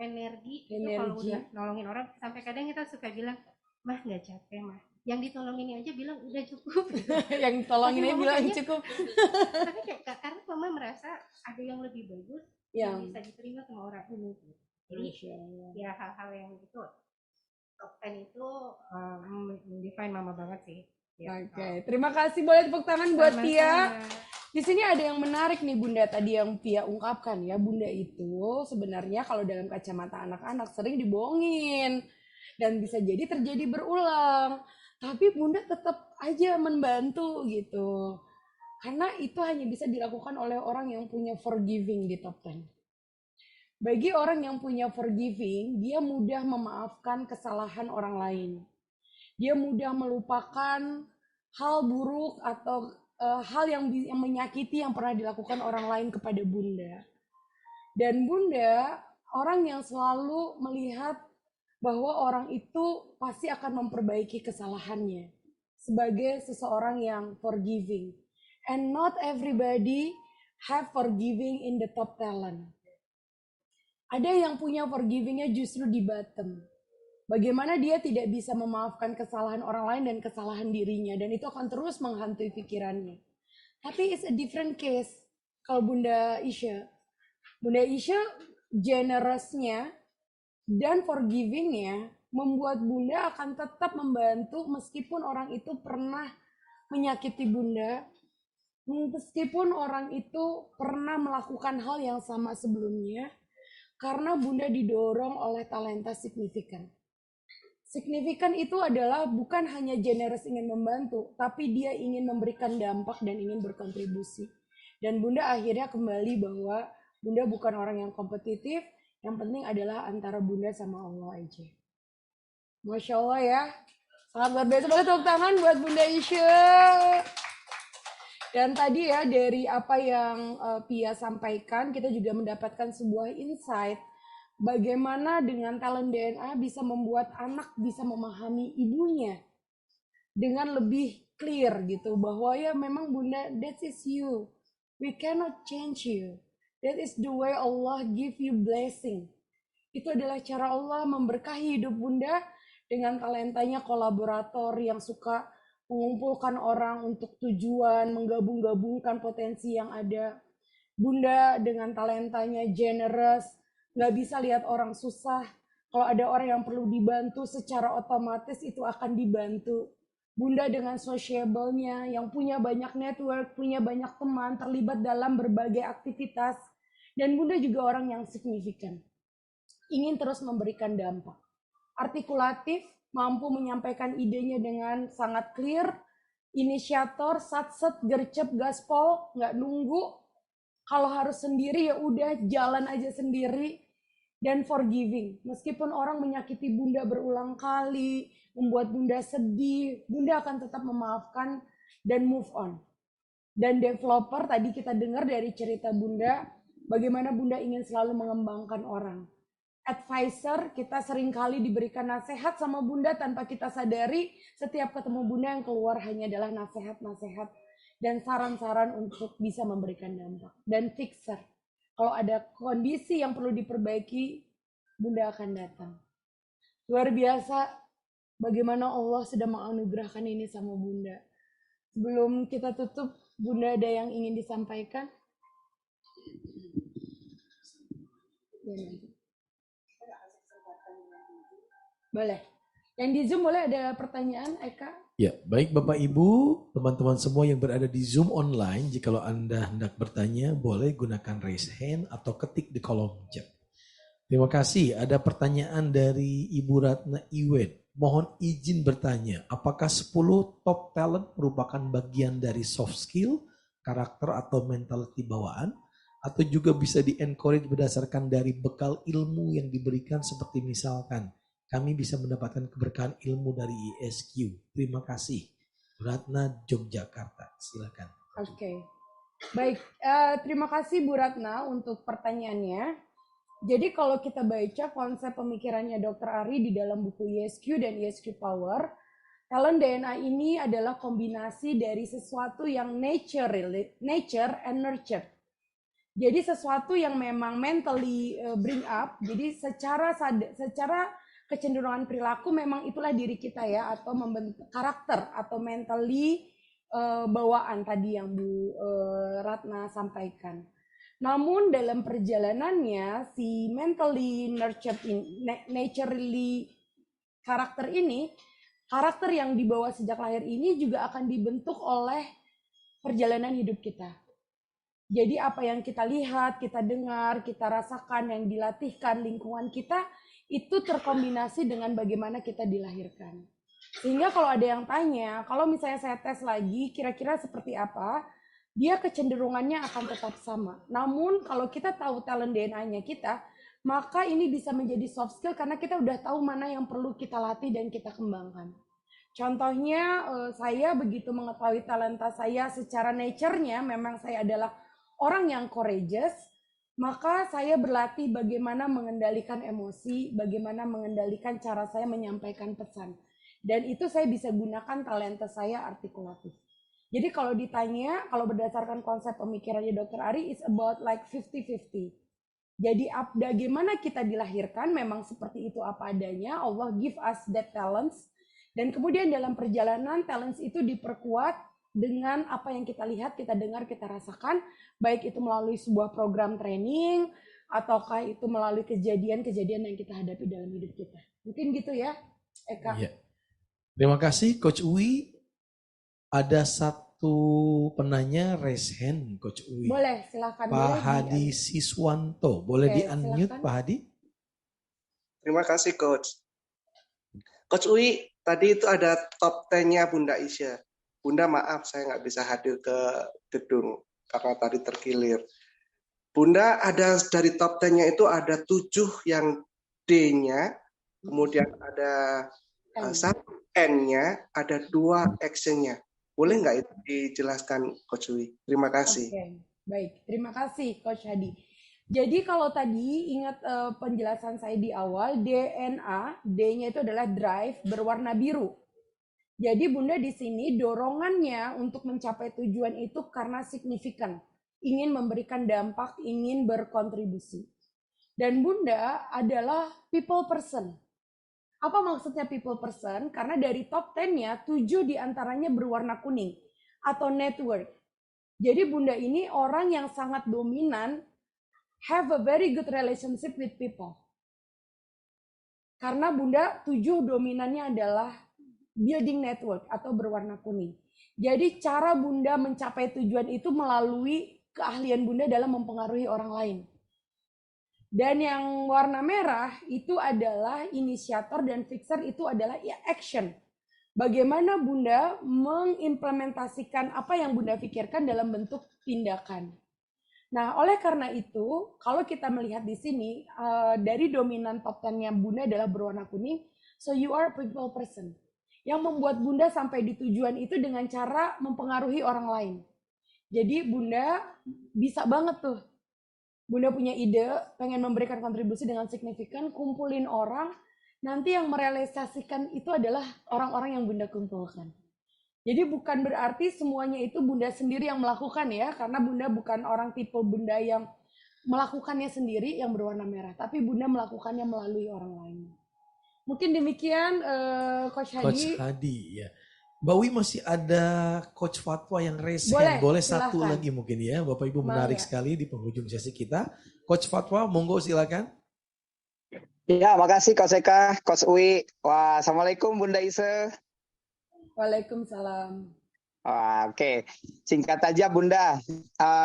energi. Itu kalau udah nolongin orang, sampai kadang kita suka bilang, mah nggak capek mah, yang ditolong ini aja bilang udah cukup. Yang tolongin Tapi aja mama bilang kayaknya- cukup. Tapi kayak karena mama merasa ada yang lebih bagus yang bisa diterima sama orang ini. Jadi ya hal-hal yang itu top 10 itu mendefine mama banget sih. Ya, Oke, terima kasih, boleh tepuk tangan buat sama-sama. Pia. Di sini ada yang menarik nih Bunda tadi yang Pia ungkapkan ya. Bunda itu sebenarnya kalau dalam kacamata anak-anak sering dibohongin dan bisa jadi terjadi berulang. Tapi Bunda tetap aja membantu gitu. Karena itu hanya bisa dilakukan oleh orang yang punya forgiving di top 10. Bagi orang yang punya forgiving, dia mudah memaafkan kesalahan orang lain. Dia mudah melupakan hal buruk atau hal yang menyakiti yang pernah dilakukan orang lain kepada Bunda. Dan Bunda, orang yang selalu melihat bahwa orang itu pasti akan memperbaiki kesalahannya sebagai seseorang yang forgiving. And not everybody have forgiving in the top talent. Ada yang punya forgivingnya justru di bottom. Bagaimana dia tidak bisa memaafkan kesalahan orang lain dan kesalahan dirinya. Dan itu akan terus menghantui pikirannya. Tapi it's a different case. Kalau Bunda Isya. Bunda Isya generousnya dan forgivingnya membuat Bunda akan tetap membantu meskipun orang itu pernah menyakiti Bunda. Meskipun orang itu pernah melakukan hal yang sama sebelumnya. Karena Bunda didorong oleh talenta signifikan. Signifikan itu adalah bukan hanya generous ingin membantu, tapi dia ingin memberikan dampak dan ingin berkontribusi. Dan Bunda akhirnya kembali bahwa Bunda bukan orang yang kompetitif, yang penting adalah antara Bunda sama Allah aja. Masya Allah ya, sangat luar biasa. Boleh tepuk tangan buat Bunda Isya. Dan tadi ya dari apa yang Pia sampaikan, kita juga mendapatkan sebuah insight bagaimana dengan talent DNA bisa membuat anak bisa memahami ibunya dengan lebih clear gitu bahwa ya memang Bunda, that is you, we cannot change you, that is the way Allah give you blessing. Itu adalah cara Allah memberkahi hidup Bunda dengan talentanya kolaborator yang suka mengumpulkan orang untuk tujuan, menggabung-gabungkan potensi yang ada. Bunda dengan talentanya generous, nggak bisa lihat orang susah. Kalau ada orang yang perlu dibantu secara otomatis itu akan dibantu. Bunda dengan sociable-nya yang punya banyak network, punya banyak teman, terlibat dalam berbagai aktivitas. Dan Bunda juga orang yang signifikan. Ingin terus memberikan dampak. Artikulatif, mampu menyampaikan idenya dengan sangat clear. Inisiator, satset, gercep, gaspol, nggak nunggu. Kalau harus sendiri ya udah jalan aja sendiri. Dan forgiving, meskipun orang menyakiti Bunda berulang kali, membuat Bunda sedih, Bunda akan tetap memaafkan dan move on. Dan developer, tadi kita dengar dari cerita Bunda, bagaimana Bunda ingin selalu mengembangkan orang. Advisor, kita seringkali diberikan nasihat sama Bunda tanpa kita sadari, setiap ketemu Bunda yang keluar hanya adalah nasihat-nasihat dan saran-saran untuk bisa memberikan dampak. Dan fixer, kalau ada kondisi yang perlu diperbaiki, Bunda akan datang. Luar biasa bagaimana Allah sudah menganugerahkan ini sama Bunda. Sebelum kita tutup, Bunda ada yang ingin disampaikan? Boleh. Yang di Zoom boleh ada pertanyaan, Eka? Ya, baik Bapak Ibu, teman-teman semua yang berada di Zoom online, jikalau Anda hendak bertanya, boleh gunakan raise hand atau ketik di kolom chat. Terima kasih, ada pertanyaan dari Ibu Ratna Iwet. Mohon izin bertanya, apakah 10 top talent merupakan bagian dari soft skill, karakter atau mentality bawaan? Atau juga bisa di-encourage berdasarkan dari bekal ilmu yang diberikan seperti misalkan, kami bisa mendapatkan keberkahan ilmu dari ISQ. Terima kasih. Ratna, Yogyakarta. Silakan. Oke. Baik, terima kasih Bu Ratna untuk pertanyaannya. Jadi kalau kita baca konsep pemikirannya Dr. Ari di dalam buku ISQ dan ISQ Power, talent DNA ini adalah kombinasi dari sesuatu yang nature and nurture. Jadi sesuatu yang memang mentally bring up, jadi secara kecenderungan perilaku memang itulah diri kita ya, atau membentuk karakter atau mentally bawaan tadi yang Bu Ratna sampaikan. Namun dalam perjalanannya si mentally nurtured naturally karakter ini, karakter yang dibawa sejak lahir ini juga akan dibentuk oleh perjalanan hidup kita. Jadi apa yang kita lihat, kita dengar, kita rasakan, yang dilatihkan lingkungan kita, itu terkombinasi dengan bagaimana kita dilahirkan. Sehingga kalau ada yang tanya, kalau misalnya saya tes lagi, kira-kira seperti apa, dia kecenderungannya akan tetap sama. Namun kalau kita tahu talent DNA-nya kita, maka ini bisa menjadi soft skill karena kita udah tahu mana yang perlu kita latih dan kita kembangkan. Contohnya saya begitu mengetahui talenta saya secara nature-nya, memang saya adalah orang yang courageous, maka saya berlatih bagaimana mengendalikan emosi, bagaimana mengendalikan cara saya menyampaikan pesan. Dan itu saya bisa gunakan talenta saya artikulatif. Jadi kalau ditanya, kalau berdasarkan konsep pemikirannya Dr. Ari, it's about like 50-50. Jadi bagaimana kita dilahirkan memang seperti itu apa adanya, Allah give us that talents. Dan kemudian dalam perjalanan talents itu diperkuat dengan apa yang kita lihat, kita dengar, kita rasakan, baik itu melalui sebuah program training, ataukah itu melalui kejadian-kejadian yang kita hadapi dalam hidup kita. Mungkin gitu ya, Eka. Iya. Terima kasih Coach Uwi. Ada satu penanya raise hand Coach Uwi. Boleh, silakan. Pak Hadi Siswanto. Boleh di-unmute Pak Hadi? Terima kasih Coach. Coach Uwi, tadi itu ada top 10-nya Bunda Isya. Bunda maaf saya nggak bisa hadir ke gedung karena tadi terkilir. Bunda ada dari top 10-nya itu ada 7 yang D-nya, kemudian ada 1 N-nya, ada 2 action-nya. Boleh nggak itu dijelaskan Coach Uwi? Terima kasih. Oke, baik. Terima kasih Coach Hadi. Jadi kalau tadi ingat penjelasan saya di awal, DNA, D-nya itu adalah drive berwarna biru. Jadi Bunda di sini dorongannya untuk mencapai tujuan itu karena signifikan, ingin memberikan dampak, ingin berkontribusi. Dan Bunda adalah people person. Apa maksudnya people person? Karena dari top 10-nya, 7 diantaranya berwarna kuning atau network. Jadi Bunda ini orang yang sangat dominan, have a very good relationship with people. Karena Bunda 7 dominannya adalah building network atau berwarna kuning. Jadi cara Bunda mencapai tujuan itu melalui keahlian Bunda dalam mempengaruhi orang lain. Dan yang warna merah itu adalah inisiator dan fixer, itu adalah action. Bagaimana Bunda mengimplementasikan apa yang Bunda pikirkan dalam bentuk tindakan. Nah, oleh karena itu, kalau kita melihat di sini, dari dominan top 10-nya Bunda adalah berwarna kuning, so you are a people person. Yang membuat Bunda sampai di tujuan itu dengan cara mempengaruhi orang lain. Jadi Bunda bisa banget tuh. Bunda punya ide, pengen memberikan kontribusi dengan signifikan, kumpulin orang, nanti yang merealisasikan itu adalah orang-orang yang Bunda kumpulkan. Jadi bukan berarti semuanya itu Bunda sendiri yang melakukan ya, karena Bunda bukan orang tipe Bunda yang melakukannya sendiri yang berwarna merah, tapi Bunda melakukannya melalui orang lain. Mungkin demikian Coach Hadi. Coach Hadi ya. Mbak Wi masih ada Coach Fatwa yang raise hand. Boleh silakan. Satu lagi mungkin ya. Bapak Ibu menarik sekali di penghujung sesi kita. Coach Fatwa, monggo silakan. Ya, makasih Coach Eka, Coach Uwi. Wah, Assalamualaikum Bunda Ise. Waalaikumsalam. Oke. Singkat aja Bunda.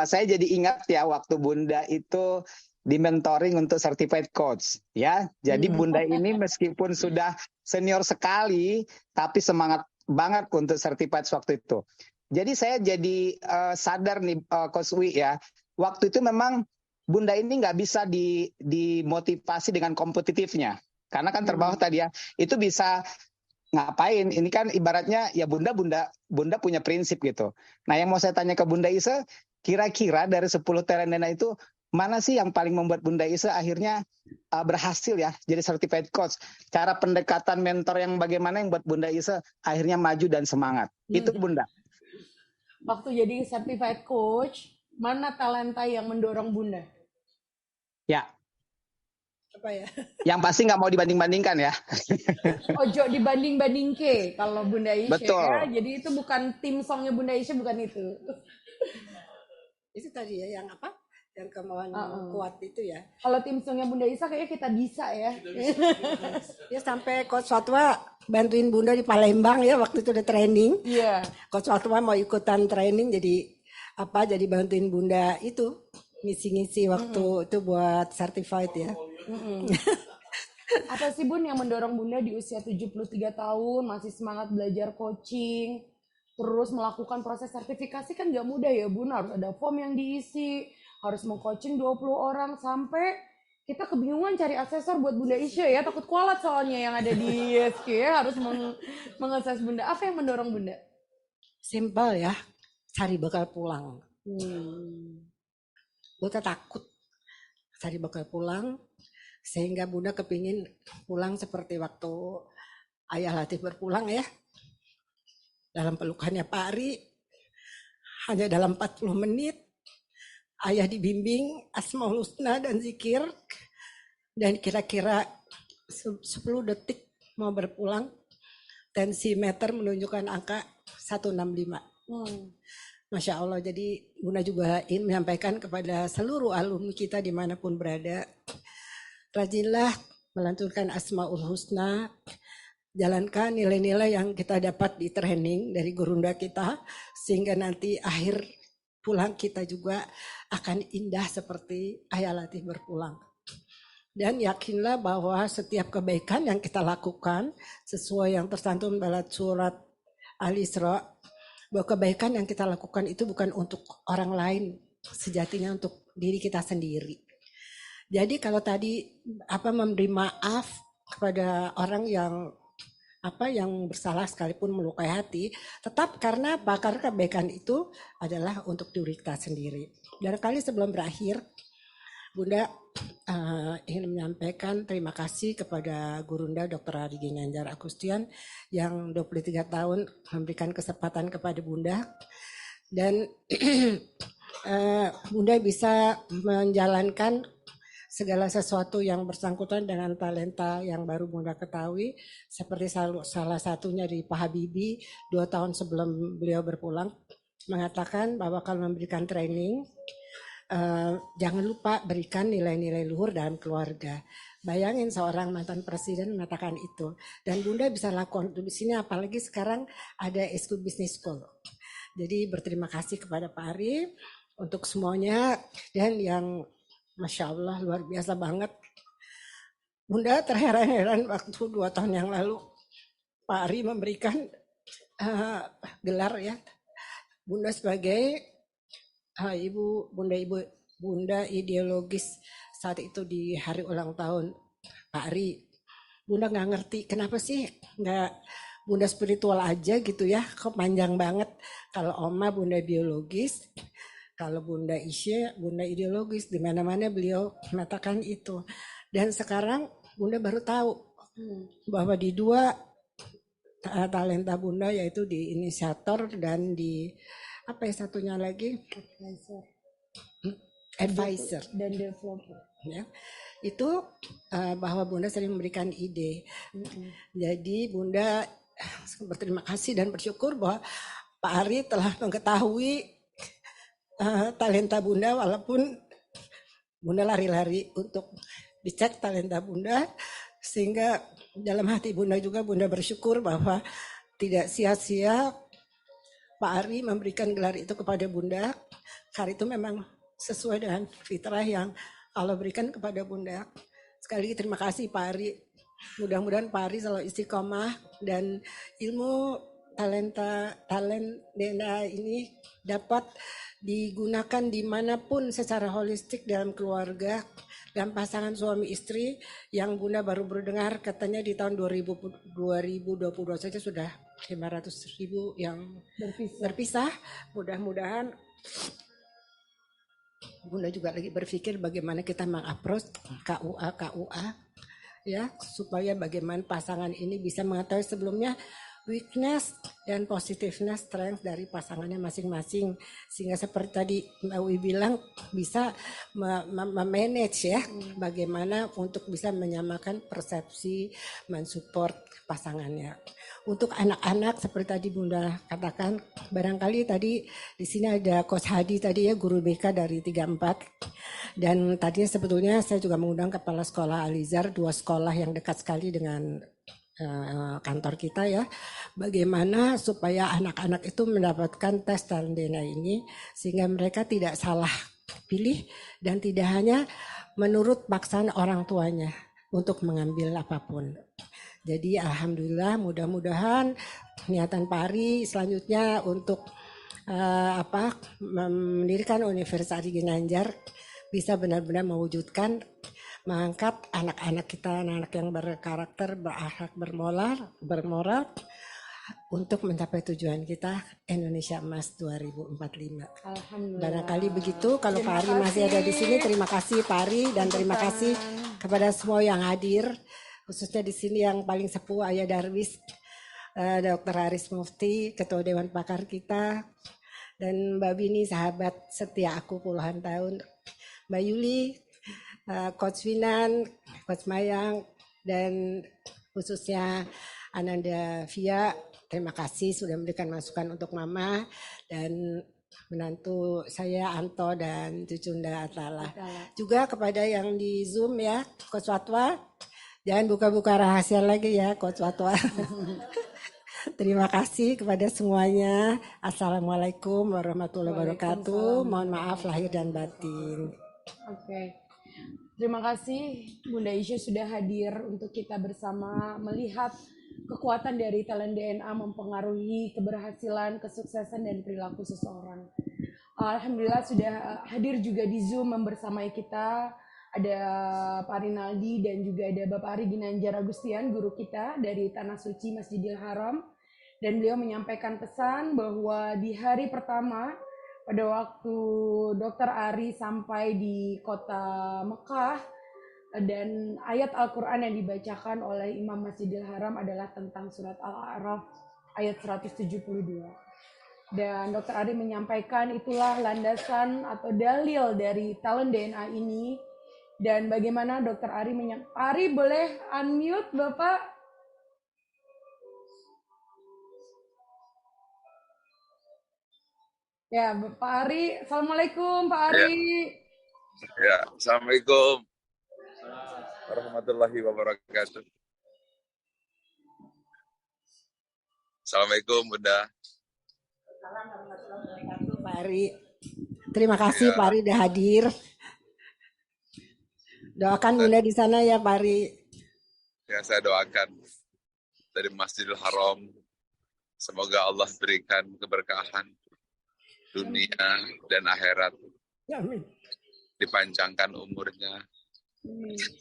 Saya jadi ingat ya waktu Bunda itu di mentoring untuk certified coach ya. Jadi Bunda ini meskipun sudah senior sekali tapi semangat banget untuk certified waktu itu. Jadi saya jadi sadar nih Coach Wi ya. Waktu itu memang Bunda ini nggak bisa dimotivasi dengan kompetitifnya. Karena kan terbawah tadi ya. Itu bisa ngapain? Ini kan ibaratnya ya Bunda punya prinsip gitu. Nah, yang mau saya tanya ke Bunda Ise, kira-kira dari 10 talent itu mana sih yang paling membuat Bunda Ise akhirnya berhasil ya jadi certified coach? Cara pendekatan mentor yang bagaimana yang buat Bunda Ise akhirnya maju dan semangat? Itu Bunda. Waktu jadi certified coach, mana talenta yang mendorong Bunda? Ya. Apa ya? Yang pasti nggak mau dibanding-bandingkan ya. Ojo dibanding-banding ke kalau Bunda Isya Betul. ya. Jadi itu bukan tim songnya Bunda Isya, bukan itu. Itu tadi ya yang apa? Yang kemauan kuat itu ya. Kalau tim songnya Bunda Isya kayaknya kita bisa ya. Ya sampai Coach Fatwa bantuin Bunda di Palembang ya waktu itu ada training. Iya. Coach Fatwa mau ikutan training jadi apa? Jadi bantuin Bunda itu ngisi-ngisi waktu itu buat certified ya. Apa sih Bun yang mendorong Bunda di usia 73 tahun masih semangat belajar coaching, terus melakukan proses sertifikasi kan gak mudah ya Bun, harus ada form yang diisi, harus mengcoaching 20 orang sampai kita kebingungan cari asesor buat Bunda Isya ya, takut kualat soalnya yang ada di SQ ya, harus mengakses Bunda. Apa yang mendorong Bunda? Simpel ya, cari bakal pulang. Bunda takut cari bakal pulang, sehingga Bunda kepingin pulang seperti waktu Ayah Latif berpulang ya. Dalam pelukannya Pak Ari, hanya dalam 40 menit, Ayah dibimbing Asmaul Husna dan zikir, dan kira-kira 10 detik mau berpulang, tensimeter menunjukkan angka 165. Masya Allah, jadi Bunda juga ingin menyampaikan kepada seluruh alumni kita dimanapun berada, rajinlah melantunkan Asmaul Husna, jalankan nilai-nilai yang kita dapat di training dari gurunda kita, sehingga nanti akhir pulang kita juga akan indah seperti Ayah Latif berpulang. Dan yakinlah bahwa setiap kebaikan yang kita lakukan sesuai yang tercantum dalam surat Al-Isra, bahwa kebaikan yang kita lakukan itu bukan untuk orang lain, sejatinya untuk diri kita sendiri. Jadi kalau tadi memberi maaf kepada orang yang bersalah sekalipun melukai hati, tetap karena kebaikan itu adalah untuk diri kita sendiri. Barangkali sebelum berakhir, Bunda ingin menyampaikan terima kasih kepada Gurunda Dr. Ari Ginanjar Agustian yang 23 tahun memberikan kesempatan kepada Bunda, dan Bunda bisa menjalankan segala sesuatu yang bersangkutan dengan talenta yang baru Bunda ketahui, seperti salah satunya di Pak Habibie 2 tahun sebelum beliau berpulang mengatakan bahwa kalau memberikan training, jangan lupa berikan nilai-nilai luhur dalam keluarga. Bayangin seorang mantan presiden mengatakan itu, dan Bunda bisa lakukan di sini, apalagi sekarang ada SQ Business School. Jadi berterima kasih kepada Pak Ari untuk semuanya, dan yang Masya Allah luar biasa banget. Bunda terheran-heran waktu 2 tahun yang lalu Pak Ari memberikan gelar ya, Bunda sebagai Bunda ideologis saat itu di hari ulang tahun Pak Ari. Bunda nggak ngerti kenapa sih nggak Bunda spiritual aja gitu ya, kok panjang banget. Kalau Oma Bunda biologis, kalau Bunda Isya Bunda ideologis, di mana-mana beliau mengatakan itu. Dan sekarang Bunda baru tahu bahwa di 2 talenta Bunda, yaitu di inisiator dan di apa ya satunya lagi, advisor dan developer ya, itu bahwa Bunda sering memberikan ide. Jadi Bunda berterima kasih dan bersyukur bahwa Pak Ari telah mengetahui talenta Bunda, walaupun Bunda lari-lari untuk dicek talenta Bunda, sehingga dalam hati Bunda juga Bunda bersyukur bahwa tidak sia-sia Pak Ari memberikan gelar itu kepada Bunda, karena itu memang sesuai dengan fitrah yang Allah berikan kepada Bunda. Sekali lagi terima kasih Pak Ari. Mudah-mudahan Pak Ari selalu istiqomah dan ilmu talenta DNA ini dapat digunakan dimanapun secara holistik dalam keluarga dan pasangan suami istri yang Bunda baru berdengar katanya di tahun 2022 saja sudah 500.000 yang berpisah. Mudah-mudahan Bunda juga lagi berpikir bagaimana kita mengapproach KUA ya, supaya bagaimana pasangan ini bisa mengetahui sebelumnya weakness dan positiveness strength dari pasangannya masing-masing, sehingga seperti tadi Mbak Wi bilang bisa memanage ya, bagaimana untuk bisa menyamakan persepsi, mensupport pasangannya. Untuk anak-anak seperti tadi Bunda katakan, barangkali tadi di sini ada Coach Hadi tadi ya, guru BK dari 34, dan tadinya sebetulnya saya juga mengundang kepala sekolah Alizar, 2 sekolah yang dekat sekali dengan kantor kita ya, bagaimana supaya anak-anak itu mendapatkan tes talent DNA ini sehingga mereka tidak salah pilih dan tidak hanya menurut paksaan orang tuanya untuk mengambil apapun. Jadi alhamdulillah, mudah-mudahan niatan Pak Ari selanjutnya untuk mendirikan Universitas Ari Ginanjar bisa benar-benar mewujudkan, mengangkat anak-anak kita, anak-anak yang berkarakter, berakhlak, bermoral untuk mencapai tujuan kita Indonesia Emas 2045. Alhamdulillah. Barangkali begitu. Kalau Pak Ari masih ada di sini, terima kasih Pak Ari dan terima kasih kepada semua yang hadir, khususnya di sini yang paling sepuh Ayah Darwis, Dr. Haris Mufti, Ketua Dewan Pakar kita, dan Mbak Bini, sahabat setia aku puluhan tahun, Mbak Yuli, Coach Winan, Coach Mayang, dan khususnya Ananda Via, terima kasih sudah memberikan masukan untuk Mama dan menantu saya Anto dan Cucunda Atala. Juga kepada yang di Zoom ya, Coach Watwa, jangan buka-buka rahasia lagi ya Coach Watwa. Terima kasih kepada semuanya. Assalamualaikum warahmatullahi wabarakatuh. Mohon maaf lahir dan batin. Oke. Terima kasih Bunda Isya sudah hadir untuk kita bersama melihat kekuatan dari talent DNA mempengaruhi keberhasilan, kesuksesan, dan perilaku seseorang. Alhamdulillah sudah hadir juga di Zoom membersamai kita. Ada Pak Rinaldi dan juga ada Bapak Ari Ginanjar Agustian, guru kita dari Tanah Suci Masjidil Haram. Dan beliau menyampaikan pesan bahwa di hari pertama pada waktu Dr. Ari sampai di kota Mekah, dan ayat Al-Quran yang dibacakan oleh Imam Masjidil Haram adalah tentang surat Al-A'raf ayat 172. Dan Dr. Ari menyampaikan itulah landasan atau dalil dari talent DNA ini. Dan bagaimana Dr. Ari Ari boleh unmute Bapak? Ya, Pak Ari. Assalamualaikum, Pak Ari. Ya, Assalamualaikum warahmatullahi wabarakatuh. Assalamualaikum, Bunda. Assalamualaikum Pak Ari. Terima kasih Pak Ari sudah hadir. Doakan Bunda di sana ya Pak Ari. Ya, saya doakan dari Masjidil Haram, semoga Allah berikan keberkahan dunia dan akhirat. Amin. Dipanjangkan umurnya,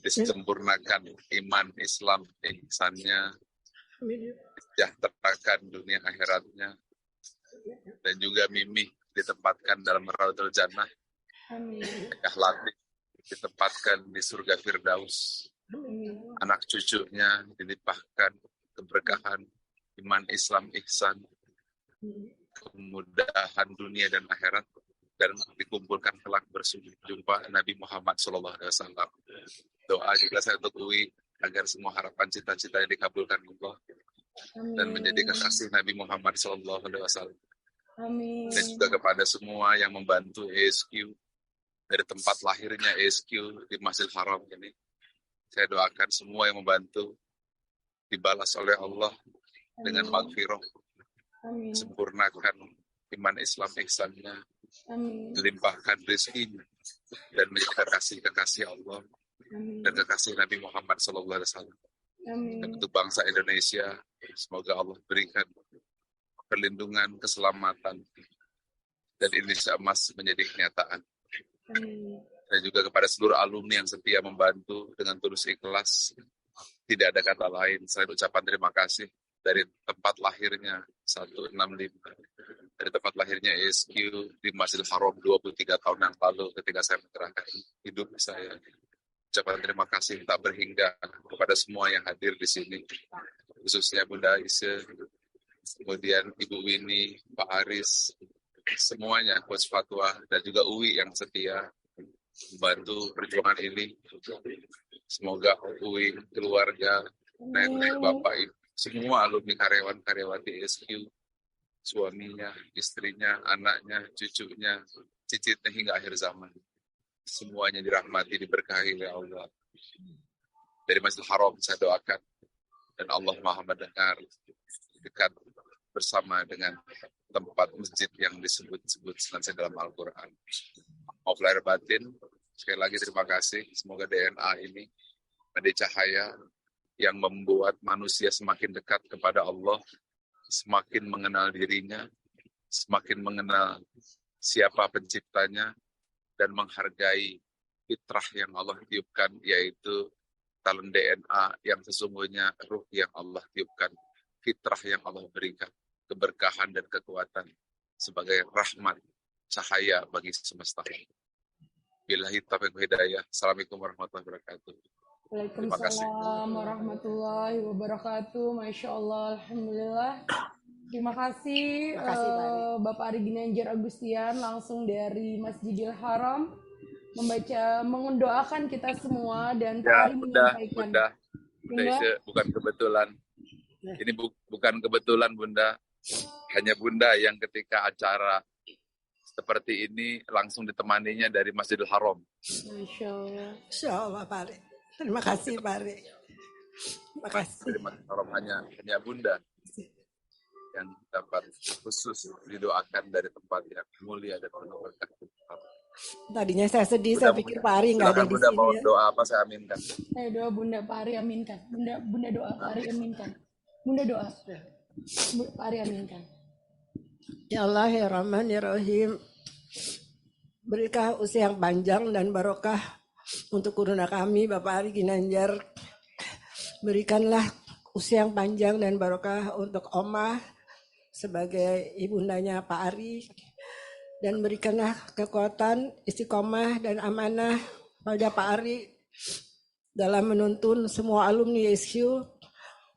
disempurnakan iman, Islam, ihsannya, disejahterakan dunia akhiratnya, dan juga Mimi ditempatkan dalam Raudhul Jannah, Ahlati ditempatkan di surga Firdaus, anak cucunya dilimpahkan keberkahan iman, Islam, ihsan, kemudahan dunia dan akhirat, dan dikumpulkan kelak berjumpa Nabi Muhammad SAW. Doa juga saya untuk UI agar semua harapan cita-citanya dikabulkan Allah dan menjadi kekasih Nabi Muhammad SAW. Dan juga kepada semua yang membantu ESQ dari tempat lahirnya ESQ di Masjidil Haram ini, saya doakan semua yang membantu dibalas oleh Allah dengan maghfirah, sempurnakan iman, Islam, ihsannya, dilimpahkan rezekinya, dan menjadi kekasih Allah dan kekasih Nabi Muhammad SAW. Dan untuk bangsa Indonesia, semoga Allah berikan perlindungan, keselamatan, dan Indonesia Emas menjadi kenyataan. Dan juga kepada seluruh alumni yang setia membantu dengan tulus ikhlas, tidak ada kata lain selain ucapan terima kasih. Dari tempat lahirnya 165, dari tempat lahirnya ESQ di Masjidil Haram 23 tahun yang lalu ketika saya menyerahkan hidup saya. Ucapan terima kasih tak berhingga kepada semua yang hadir di sini, khususnya Bunda Isya, kemudian Ibu Winnie, Pak Aris, semuanya, Coach Fatwa, dan juga Uwi yang setia membantu perjuangan ini. Semoga Uwi, keluarga, nenek, bapak, ibu, semua alumni karyawan-karyawati SQ, suaminya, istrinya, anaknya, cucunya, cicitnya hingga akhir zaman. Semuanya dirahmati, diberkahi oleh Allah. Dari Masjidil Haram saya doakan, dan Allah Maha mendengar, dekat bersama dengan tempat masjid yang disebut-sebut senantiasa dalam Al-Quran. Maaf lahir batin, sekali lagi terima kasih. Semoga DNA ini menjadi cahaya yang membuat manusia semakin dekat kepada Allah, semakin mengenal dirinya, semakin mengenal siapa penciptanya, dan menghargai fitrah yang Allah tiupkan, yaitu talent DNA yang sesungguhnya ruh yang Allah tiupkan, fitrah yang Allah berikan, keberkahan dan kekuatan sebagai rahmat, cahaya bagi semesta. Billahi taufiq wal hidayah. Assalamualaikum warahmatullahi wabarakatuh. Waalaikumsalam warahmatullahi wabarakatuh. Masya Allah, alhamdulillah. Terima kasih, Bapak Ari Ginanjar Agustian langsung dari Masjidil Haram mendoakan kita semua dan Pak Ari menyampaikan. Bunda, bukan kebetulan. Ini bukan kebetulan Bunda. Hanya Bunda yang ketika acara seperti ini langsung ditemaninya dari Masjidil Haram. Masya Allah. Insya Allah Pak Ari. Terima kasih Pak Ari. Terima kasih. Dari Masjidil Haram hanya Bunda yang dapat khusus didoakan dari tempat yang mulia dan penuh berkah. Tadinya saya sedih, saya pikir Pak Ari nggak ada di Bunda sini. mau doa apa saya aminkan. Doa Bunda Pak Ari aminkan. Bunda doa Pak Ari aminkan. Bunda doa. Pak Ari aminkan. Ya Allah ya Rahman ya Rahim. Berikan usia yang panjang dan barokah untuk guruna kami Bapak Ari Ginanjar. Berikanlah usia yang panjang dan barokah untuk Omah sebagai ibundanya Pak Ari. Dan berikanlah kekuatan, istiqomah dan amanah pada Pak Ari dalam menuntun semua alumni YSQ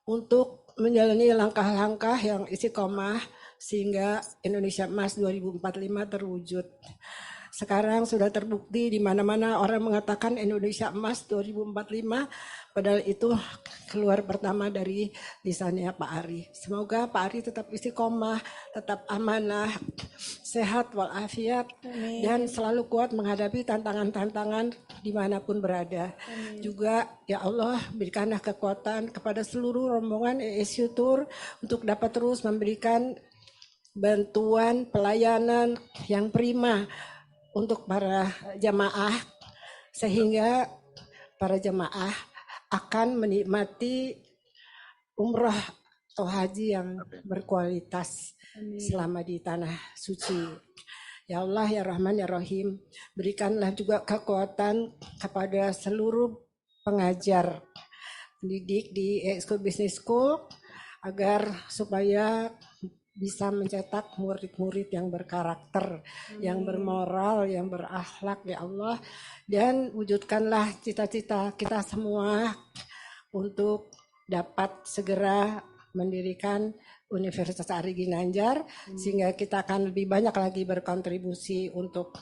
untuk menjalani langkah-langkah yang istiqomah sehingga Indonesia Emas 2045 terwujud. Sekarang sudah terbukti di mana-mana orang mengatakan Indonesia Emas 2045, padahal itu keluar pertama dari lisannya Pak Ari. Semoga Pak Ari tetap istiqomah, tetap amanah, sehat walafiat, dan selalu kuat menghadapi tantangan-tantangan dimanapun berada. Juga ya Allah berikanlah kekuatan kepada seluruh rombongan ESU Tour untuk dapat terus memberikan bantuan pelayanan yang prima untuk para jamaah sehingga para jamaah akan menikmati umrah atau haji yang berkualitas selama di tanah suci. Ya Allah ya Rahman ya Rahim, berikanlah juga kekuatan kepada seluruh pengajar pendidik di School Business School agar supaya bisa mencetak murid-murid yang berkarakter, yang bermoral, yang berakhlak ya Allah. Dan wujudkanlah cita-cita kita semua untuk dapat segera mendirikan Universitas Ari Ginanjar sehingga kita akan lebih banyak lagi berkontribusi untuk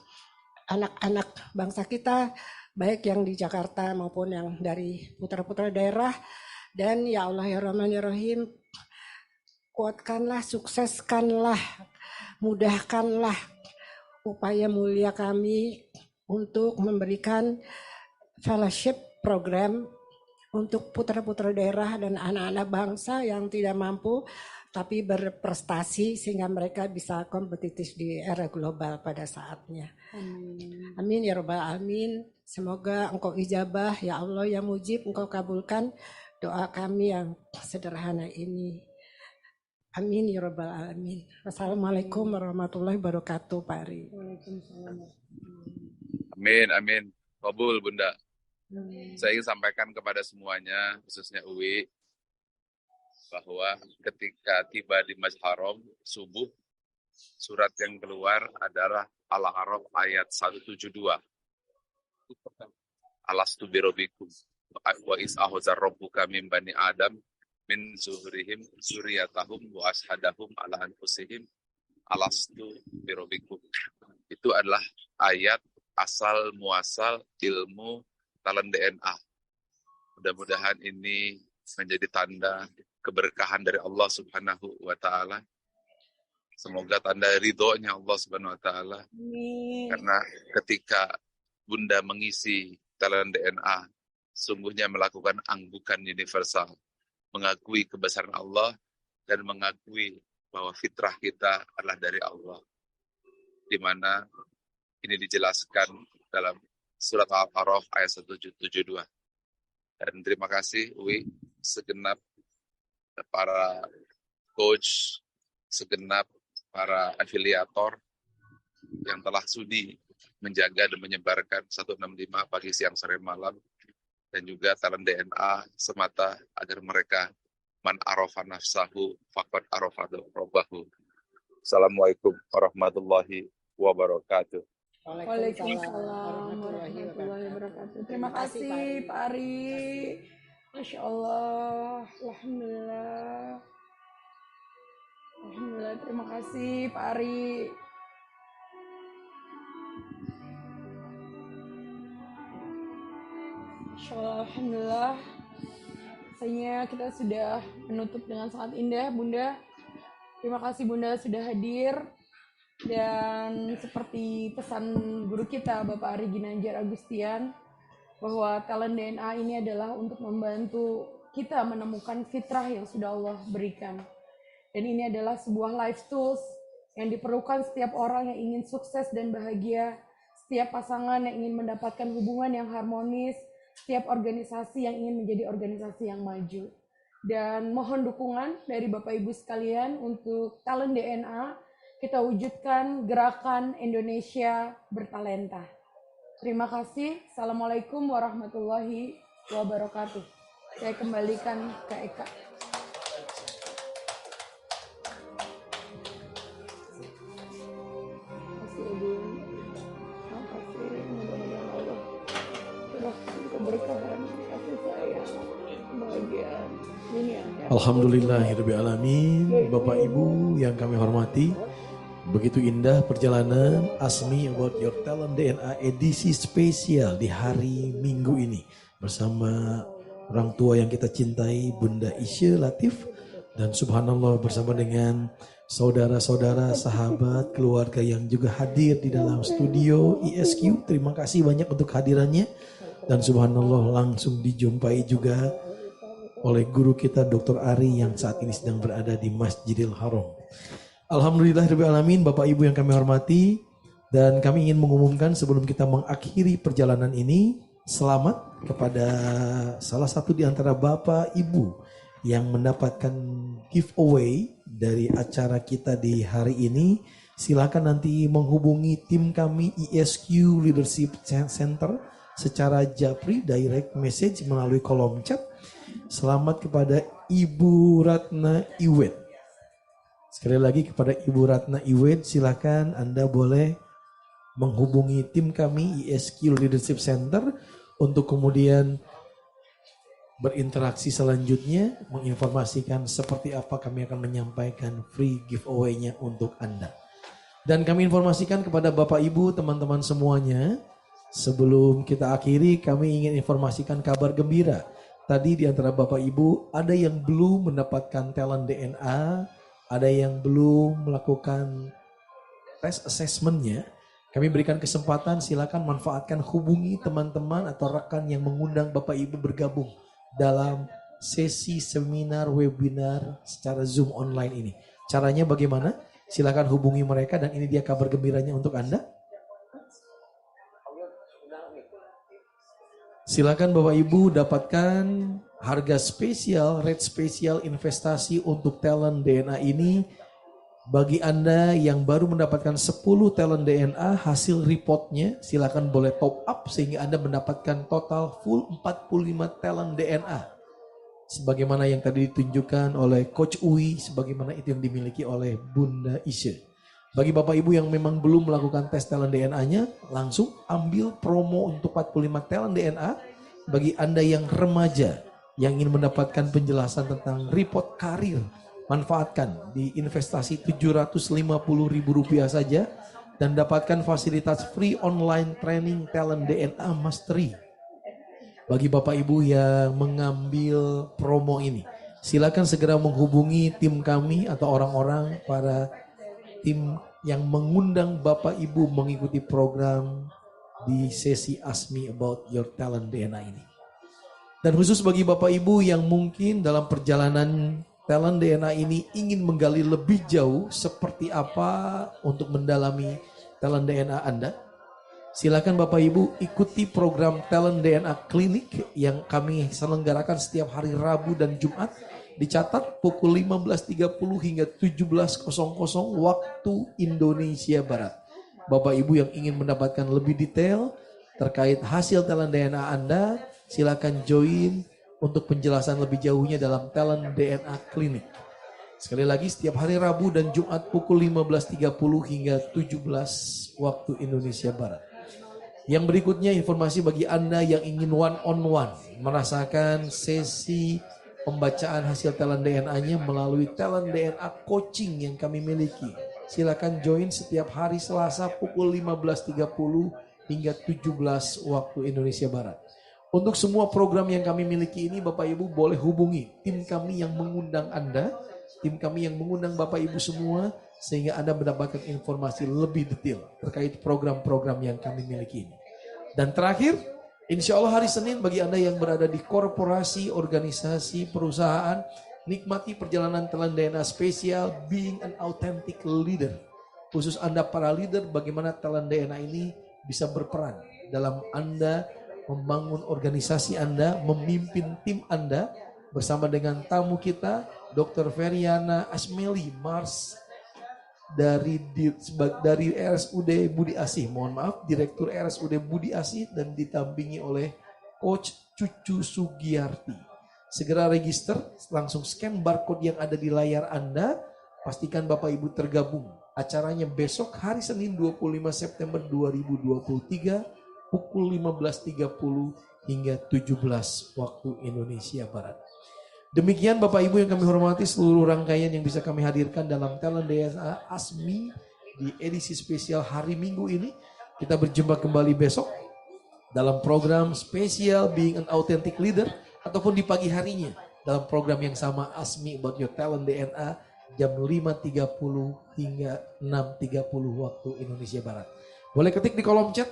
anak-anak bangsa kita, baik yang di Jakarta maupun yang dari putra-putra daerah. Dan ya Allah ya Rahman ya Rahim, kuatkanlah, sukseskanlah, mudahkanlah upaya mulia kami untuk memberikan fellowship program untuk putra-putra daerah dan anak-anak bangsa yang tidak mampu tapi berprestasi sehingga mereka bisa kompetitif di era global pada saatnya. Amin ya Rabbal Alamin. Semoga Engkau ijabah ya Allah ya Mujib, Engkau kabulkan doa kami yang sederhana ini. Amin ya Rabbal Alamin. Wassalamualaikum warahmatullahi wabarakatuh Pak Ari. Amin. Kabul Bunda. Saya ingin sampaikan kepada semuanya, khususnya Uwi, bahwa ketika tiba di Masjidil Haram subuh, surat yang keluar adalah Al-A'raf ayat 172. Alastu birabbikum wa is ahzar rabbuka min bani Adam min zuhurihim zuriyatahum wa ashadahum ala anfusihim alastu birabbikum. Itu adalah ayat asal muasal ilmu talent DNA. Mudah-mudahan ini menjadi tanda keberkahan dari Allah Subhanahu wa taala. Semoga tanda ridhonya Allah Subhanahu wa taala. Karena ketika Bunda mengisi talent DNA, sungguhnya melakukan anggukan universal, mengakui kebesaran Allah dan mengakui bahwa fitrah kita adalah dari Allah. Di mana ini dijelaskan dalam surat Al-A'raf ayat 172. Dan terima kasih Uwi, segenap para coach, segenap para afiliator yang telah sudi menjaga dan menyebarkan 165 pagi, siang, sore, malam, dan juga talent DNA semata agar mereka man arafa nafsahu faqad arafa rabbahu. Assalamualaikum warahmatullahi wabarakatuh. Waalaikumsalam warahmatullahi wabarakatuh. Terima kasih Pak Ari. Masya Allah. Alhamdulillah. Alhamdulillah, terima kasih Pak Ari. Masya Allah, alhamdulillah. Rasanya kita sudah menutup dengan sangat indah, Bunda. Terima kasih Bunda sudah hadir. Dan seperti pesan guru kita, Bapak Ari Ginanjar Agustian, bahwa talent DNA ini adalah untuk membantu kita menemukan fitrah yang sudah Allah berikan. Dan ini adalah sebuah life tools yang diperlukan setiap orang yang ingin sukses dan bahagia, setiap pasangan yang ingin mendapatkan hubungan yang harmonis, setiap organisasi yang ingin menjadi organisasi yang maju. Dan mohon dukungan dari Bapak Ibu sekalian untuk talent DNA, kita wujudkan gerakan Indonesia bertalenta. Terima kasih. Assalamualaikum warahmatullahi wabarakatuh. Saya kembalikan ke Eka. Alhamdulillahirabbil alamin. Bapak Ibu yang kami hormati, begitu indah perjalanan Ask Me About Your Talent DNA edisi spesial di hari Minggu ini bersama orang tua yang kita cintai, Bunda Isya Latif, dan subhanallah bersama dengan saudara-saudara, sahabat, keluarga yang juga hadir di dalam studio ISQ. Terima kasih banyak untuk hadirannya, dan subhanallah langsung dijumpai juga oleh guru kita Dr. Ari yang saat ini sedang berada di Masjidil Haram. Alhamdulillahirabbil alamin. Bapak Ibu yang kami hormati, dan kami ingin mengumumkan sebelum kita mengakhiri perjalanan ini, selamat kepada salah satu di antara Bapak Ibu yang mendapatkan giveaway dari acara kita di hari ini. Silakan nanti menghubungi tim kami ISQ Leadership Center secara japri, direct message melalui kolom chat. Selamat kepada Ibu Ratna Iwet. Sekali lagi kepada Ibu Ratna Iwet, silakan Anda boleh menghubungi tim kami ISQ Leadership Center untuk kemudian berinteraksi selanjutnya, menginformasikan seperti apa kami akan menyampaikan free giveaway-nya untuk Anda. Dan kami informasikan kepada Bapak Ibu, teman-teman semuanya, sebelum kita akhiri kami ingin informasikan kabar gembira. Tadi di antara Bapak Ibu ada yang belum mendapatkan talent DNA, ada yang belum melakukan tes assessment-nya. Kami berikan kesempatan, silakan manfaatkan, hubungi teman-teman atau rekan yang mengundang Bapak Ibu bergabung dalam sesi seminar webinar secara Zoom online ini. Caranya bagaimana? Silakan hubungi mereka, dan ini dia kabar gembiranya untuk Anda. Silakan Bapak Ibu dapatkan harga spesial, rate spesial investasi untuk talent DNA ini. Bagi Anda yang baru mendapatkan 10 talent DNA, hasil reportnya silakan boleh top up sehingga Anda mendapatkan total full 45 talent DNA. Sebagaimana yang tadi ditunjukkan oleh Coach Uwi, sebagaimana itu yang dimiliki oleh Bunda Isya. Bagi Bapak Ibu yang memang belum melakukan tes talent DNA-nya, langsung ambil promo untuk 45 talent DNA. Bagi Anda yang remaja, yang ingin mendapatkan penjelasan tentang report karir, manfaatkan di investasi Rp750.000 saja dan dapatkan fasilitas free online training talent DNA Mastery. Bagi Bapak Ibu yang mengambil promo ini, silakan segera menghubungi tim kami atau orang-orang para tim yang mengundang Bapak Ibu mengikuti program di sesi Ask Me About Your Talent DNA ini. Dan khusus bagi Bapak Ibu yang mungkin dalam perjalanan Talent DNA ini ingin menggali lebih jauh seperti apa untuk mendalami Talent DNA Anda, silakan Bapak Ibu ikuti program Talent DNA Clinic yang kami selenggarakan setiap hari Rabu dan Jumat. Dicatat pukul 15.30 hingga 17.00 waktu Indonesia Barat. Bapak Ibu yang ingin mendapatkan lebih detail terkait hasil Talent DNA Anda, silakan join untuk penjelasan lebih jauhnya dalam Talent DNA Clinic. Sekali lagi setiap hari Rabu dan Jumat pukul 15.30 hingga 17 waktu Indonesia Barat. Yang berikutnya informasi bagi Anda yang ingin one-on-one merasakan sesi pembacaan hasil Talent DNA-nya melalui Talent DNA Coaching yang kami miliki. Silakan join setiap hari Selasa pukul 15.30 hingga 17 waktu Indonesia Barat. Untuk semua program yang kami miliki ini, Bapak Ibu boleh hubungi tim kami yang mengundang Anda, tim kami yang mengundang Bapak Ibu semua, sehingga Anda mendapatkan informasi lebih detail terkait program-program yang kami miliki ini. Dan terakhir, insya Allah hari Senin bagi Anda yang berada di korporasi, organisasi, perusahaan, nikmati perjalanan Talent DNA spesial Being an Authentic Leader. Khusus Anda para leader, bagaimana Talent DNA ini bisa berperan dalam Anda membangun organisasi Anda, memimpin tim Anda bersama dengan tamu kita, Dr. Feriana Asmeli Mars dari RSUD Budi Asih, mohon maaf, Direktur RSUD Budi Asih, dan ditampingi oleh Coach Cucu Sugiyarti. Segera register, langsung scan barcode yang ada di layar Anda, pastikan Bapak Ibu tergabung. Acaranya besok hari Senin 25 September 2023 pukul 15.30 hingga 17 waktu Indonesia Barat. Demikian Bapak Ibu yang kami hormati, seluruh rangkaian yang bisa kami hadirkan dalam Talent DNA Ask Me di edisi spesial hari Minggu ini. Kita berjumpa kembali besok dalam program spesial Being an Authentic Leader, ataupun di pagi harinya dalam program yang sama Ask Me About Your Talent DNA jam 5.30 hingga 6.30 waktu Indonesia Barat. Boleh ketik di kolom chat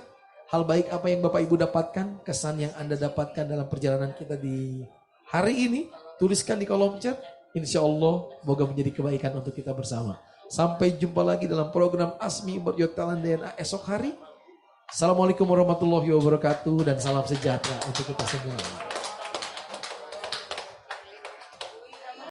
hal baik apa yang Bapak Ibu dapatkan, kesan yang Anda dapatkan dalam perjalanan kita di hari ini, tuliskan di kolom chat. Insya Allah semoga menjadi kebaikan untuk kita bersama. Sampai jumpa lagi dalam program Ask Me About Your Talent DNA esok hari. Assalamualaikum warahmatullahi wabarakatuh dan salam sejahtera untuk kita semua.